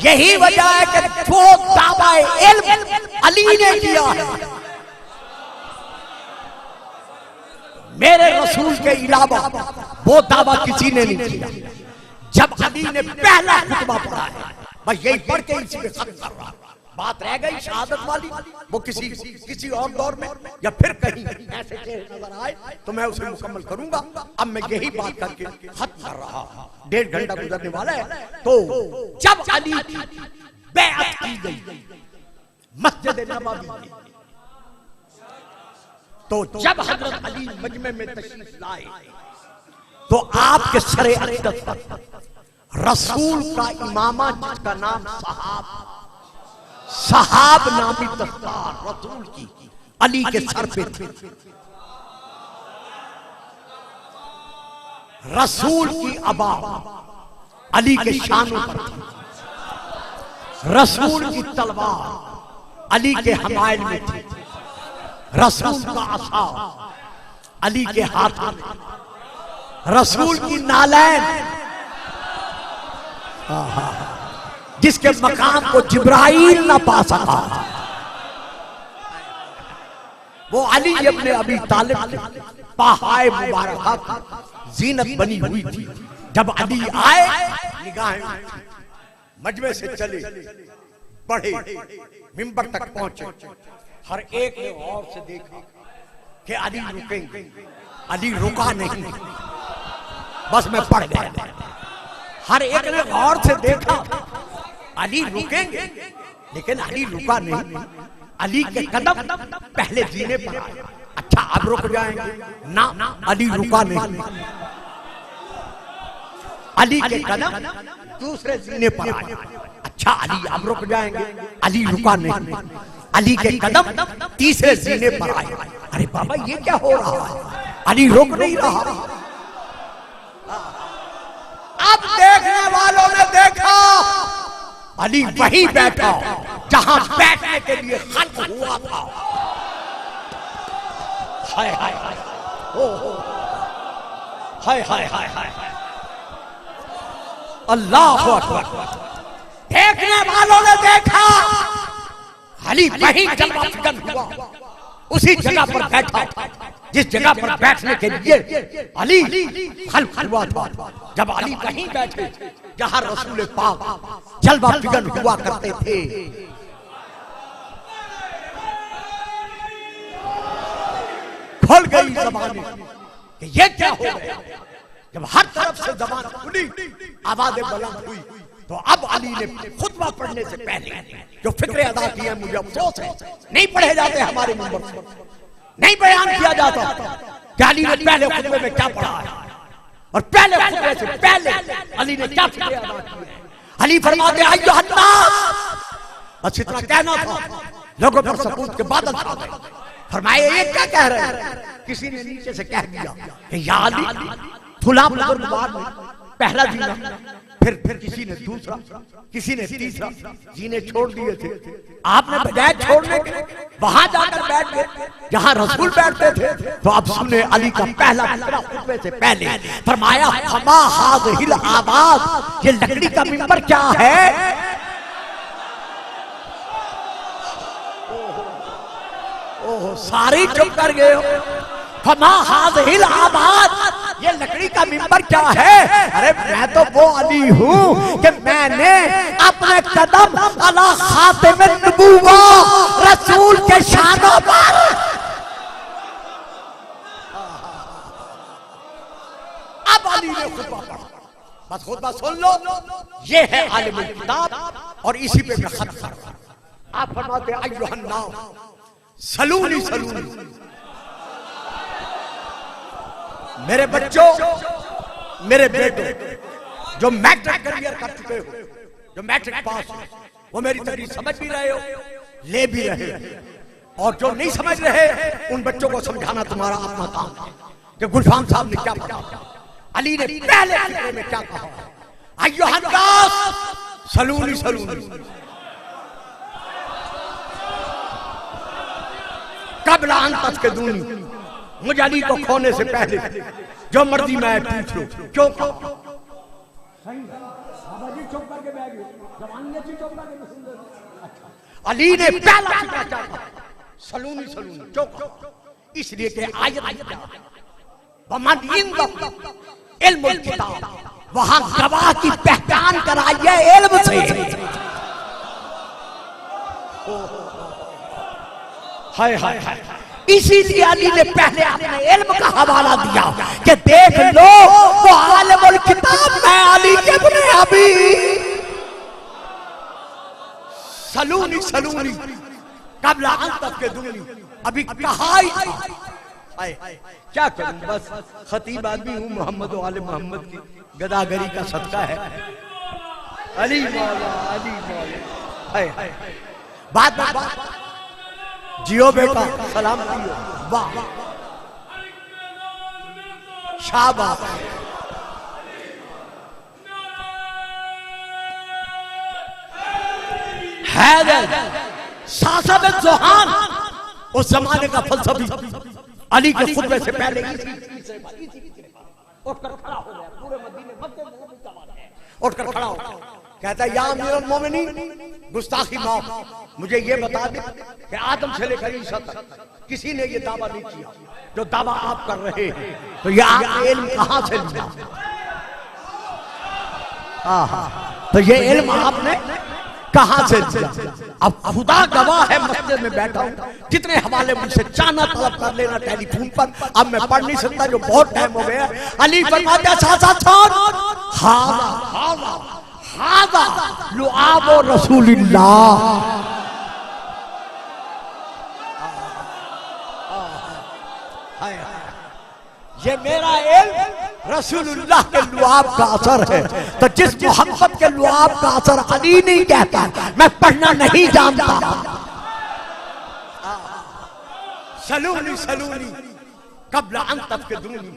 यही वजह है कि वो दावा इल्म अली ने किया है, मेरे रसूल के अलावा वो दावा किसी ने नहीं किया। जब अली ने पहला खुतबा पढ़ा है, मैं यही पढ़ के इसी पे खत्म कर रहा, बात रह गई शहादत वाली, वो किसी और दौर में या फिर कहीं ऐसे नजर आए तो मैं उसे मुकम्मल करूंगा। अब मैं यही बात करके खत्म कर रहा, 1.5 घंटा गुजरने वाला है। तो जब अली की बैअत की गई मस्जिद नबवी में, तो जब हजरत अली मजमे में तशरीफ लाए तो आपके सरे अक़दस पर रसूल का इमामा, जिसका नाम सहाब नामी दस्तार रसूल की अली के सर पे थी। रसूल की अबा अली के शानों पर थी। रसूल की तलवार अली के हमायल में थी। रसूल का असा अली के हाथ में। रसूल की नालैन, जिसके मकाम को जिब्राइल ना पा सका, वो अली अपने अबी तालिब पहाए मुबारक जीनत बनी हुई थी। जब अली आए, निगाहें मजमे से चले, बढ़े, मिंबर तक पहुंचे। हर एक ने गौर से देखा कि अली रुकेंगे। अली रुका नहीं, बस मैं पढ़ गया। हर एक ने गौर से देखा अली रुकेंगे, लेकिन अली रुका नहीं। अली के कदम पहले जीने पर आए। अच्छा अब रुक जाएंगे ना, अली रुका नहीं। अली के कदम दूसरे जीने पर आए। अच्छा अली अब रुक जाएंगे, अली रुका नहीं। अली के कदम तीसरे जीने पर आए। अरे बाबा ये क्या हो रहा है, अली रुक नहीं रहा। अब देखने वालों ने देखा अली वहीं बैठा जहां बैठने के लिए खल्क हुआ था। हाय हाय हाय, ओ हाय हाय हाय हाय, अल्लाह अकबर। देखने वालों ने देखा अली वहीं जलवा फिकन हुआ, उसी जगह पर बैठा जिस जगह पर बैठने के लिए अली खल्क हुआ था। जब अली वहीं बैठे जहां रसूल पाक जलवा फिकन हुआ करते थे, खुल गई ज़बान कि ये क्या हो गया। जब हर तरफ से ज़बान खुली, आवाज़ें बुलंद हुई, तो अब अली ने खुतबा पढ़ने से पहले जो फिक्रे अदा की है, मुझे अफसोस है नहीं पढ़े जाते हमारे मुंबर से, नहीं बयान किया जाता कि अली ने पहले खुतबे में क्या पढ़ा है और पहले खुतबे से पहले अली ने क्या फिक्रे अदा की है। अली फरमाते अय्युहन्नास, बस इतना कहना था, लोगों पर सबूत के बादल छा गए। फरमाए ये क्या कह रहे हैं। किसी ने नीचे से कह दिया कि या अली फुला बुजुर्गवार ने पहला जीना, फिर किसी ने दूसरा, किसी ने तीसरा जीने छोड़ दिए थे। आपने बजाय छोड़ने के वहां जाकर बैठ गए जहां रसूल बैठते थे। तो अब सुने अली का पहला फिक्रा खुतबे से पहले। फरमाया फमा हाज़िहिल आवाज़, ये लकड़ी का मिंबर क्या है। ओह सारे चुप कर गए हो। फमा हाज़िहिल आवाज़, ये लकड़ी का मिंबर क्या है। अरे मैं तो वो अली हूँ कि मैंने अपने कदम अला खातिम नबुव्वा रसूल के शानों पर। अब अली ने खुतबा पढ़ा, बस खुतबा सुन लो। ये है आलिमुल किताब और इसी पे मैं खत्म कर रहा हूं। आप फरमाते अय्युहन्नास सलूनी सलूनी, मेरे बच्चों, मेरे बेटों जो मैट्रिक करियर कर चुके हो, जो मैट्रिक पास हो, वो मेरी तकरीर समझ भी रहे हो, ले भी रहे हो, और जो नहीं समझ रहे उन बच्चों को समझाना तुम्हारा अपना काम है कि गुलफाम साहब ने क्या कहा, अली ने पहले फिक्रे में क्या कहा। अय्युहन्नास सलूनी सलूनी, कब्ल अन तस्किदूनी, मुझे अली को खोने से पहले जो मर्जी मैं पूछ लो। क्यों अली ने पहला फिक्रा क्या कहा, सलूनी सलूनी। क्यों, इसलिए कि आयत वमन इंदहु इल्मुल किताब, वहां गवाह की पहचान कराइए इल्म से। हाय हाय हाय, इसीलिए अली ने पहले अपने इल्म का हवाला दिया कि देख लो वो आलिमुल किताब मैं अली इब्न अबी। सलूनी सलूनी कब्ल अन तस्किदूनी, अभी कहा ही क्या करूं, बस खतीब आदमी हूं, मोहम्मद वाले मोहम्मद की गदागरी का सदका है। अली मौला, अली मौला। बात जियो बेटा, सलाम जियो, वाह शाबाश। हैदर सासब जोहान, उस जमाने का फलसफी, अली के खुतबे से पहले उठकर खड़ा हो गया, पूरे मदीने उठकर खड़ा हो, कहता है या अमीरुल मोमिनीन, गुस्ताखी माफ, मुझे ये बता दे कि आदम से लेकर ईसा तक किसी ने ये दावा नहीं किया जो दावा आप कर रहे हैं, तो ये आप इल्म कहां से लिया? तो ये इल्म आपने कहां से लिया? अब खुदा गवाह है, मस्जिद में बैठा हूं, जितने हवाले मुझसे चाहना तलब कर लेना टेलीफोन पर, अब मैं पढ़ नहीं सकता जो बहुत टाइम हो गया। अली फरमाते साथ छोड़, हादा हादा हादा लुआब रसूलिल्लाह, ये मेरा इल्म रसूलुल्लाह के लुआब का असर है। तो जिस मोहब्बत के लुआब का असर अली नहीं कहता, मैं पढ़ना नहीं जानता। सलूनी सलूनी कब्ल अन तफकिदूनी,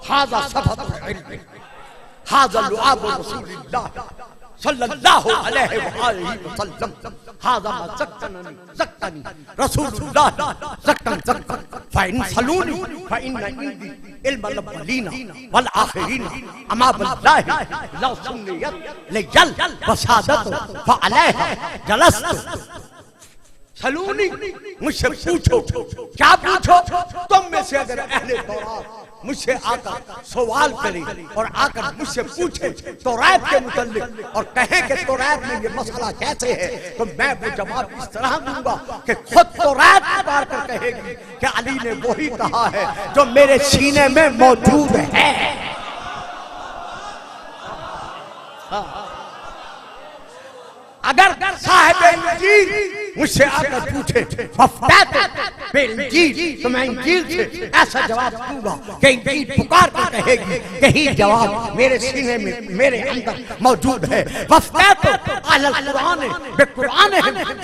हाज़ा सफ़तुल इल्म, हाज़ा लुआब रसूलिल्लाह सल्लल्लाहु अलैहि वसल्लम, हाज़ा मा ज़क्कनी ज़क्कनी रसूलुल्लाह ज़क्कन ज़क्कन, फ़इन सलूनी फ़इन इंदी इल्म अल-अव्वलीना वल आखिरीना, अमा बिल्लाहि लौ सुन्नियत लिजल वसादत फ़अलैहा जलस्त। सलूनी, मुझसे पूछो, क्या पूछो? तुम में से अगर अहले तौरात मुझसे आकर सवाल करे और आकर मुझसे पूछे तौरात के मुतल्लिक और कहे कि तौरात में ये मसला कैसे है, तो मैं वो जवाब इस तरह दूंगा कि खुद तौरात उतार कर कहेगी कि अली ने वही कहा है जो मेरे सीने में मौजूद है। अगर साहिब इंजील मुझसे आकर पूछे इंजील, तो मैं इंजील से ऐसा जवाब दूंगा कि इंजील पुकार कर कहेगी कि ही जवाब मेरे सीने में, मेरे अंदर मौजूद है। वफ़क़ैतु अलल कुरान बिकुरान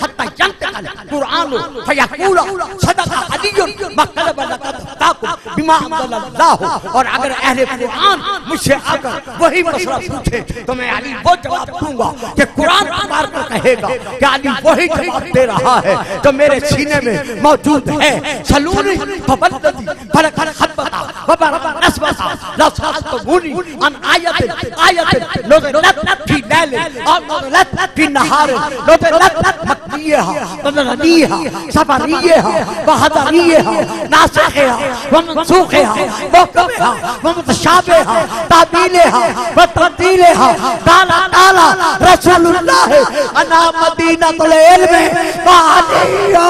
हत्ता यंतक़ल कुरान फयक़ूल सदक़ अलीयुन मक़लब लक़द ताक़ु बिमा अनज़लल्लाहु। और अगर अहले कुरान मुझसे आकर वही मसला पूछे तो मैं अली वो जवाब दूंगा कि कुरान पुकार कर कहेगा कि अली वही जवाब दे रहा है जो मेरे सीने में मौजूद है। सलूनी फबल्लदी फलकल खब्बता वबरबा नस्बता ला सास्तुनी अन आयत आयत नज़लत फी लैल और नज़लत फी नहार, नज़लत मक्कियहा नज़रियहा सफरियहा वहदरियहा नासिखहा व मनसूखहा मुकम्महा व मुतशाबिहा ताबीलहा व तब्दीलहा ताला ताला रसूलुल्लाह अना मदीनतुल इल्म वादिया।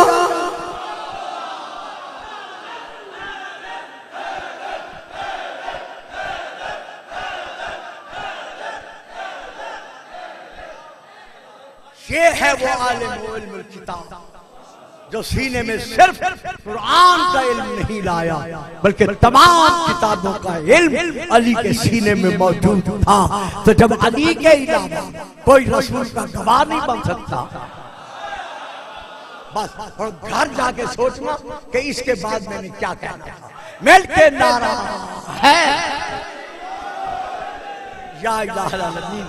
ये है वो आलिम इल्मुल किताब जो सीने में सिर्फ कुरान का इल्म नहीं लाया बल्कि तमाम किताबों का इल्म अली के सीने में मौजूद था। तो जब अली के अलावा कोई रसूल का गवाह नहीं बन सकता, बस और घर जाके सोचना कि इसके बाद मैंने क्या कहना था। मिल के नारा है या इलाहल आलमीन।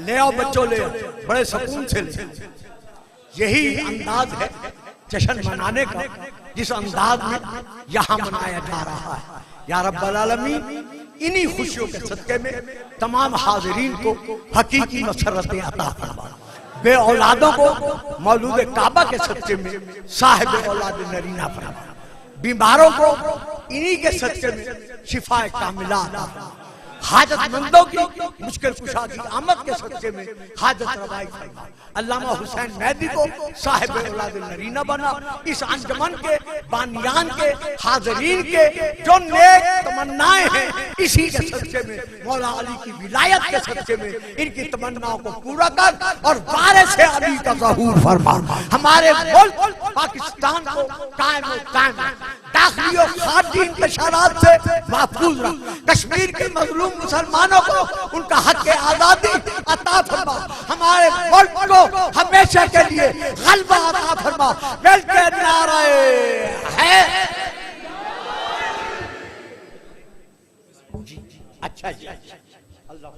ले आओ बच्चों, ले आओ, बड़े सुकून से ले। यही अंदाज है जश्न मनाने का जिस अंदाज में यहाँ मनाया जा रहा है। या रब्बल आलमीन, इन्हीं खुशियों के सदके में तमाम हाजिरीन को हकीकी मसरतें अता फरमा। बे औलादों को मौलूद काबा के सदके में साहिब औलाद नरीना फरमा। बीमारों को इन्हीं के सदके में शिफाए कामिला अता फरमा। हाजतमंदों की मुश्किल कुशा की आमद के सदक़े में हाजत रवाई फरमा। अल्लामा हुसैन मेहदी को साहिब औलाद नरीना बना। इस अंजमन के बानियान के हाजरीन के जो नेक तमन्नाएं हैं, इसी के सदक़े में मौला अली की विलायत के सदक़े में इनकी तमन्नाओं को पूरा कर और वारिस अली का ज़हूर फरमा। हमारे मुल्क पाकिस्तान को कायम दाखिली और खारजी इंतशारात से महफूज रख। कश्मीर के मजलूम मुसलमानों को उनका हक आजादी अता फरमा। हमारे मुल्क को हमेशा के लिए गलबा अता फरमा। मिल के नारे है। अच्छा जी, अल्लाह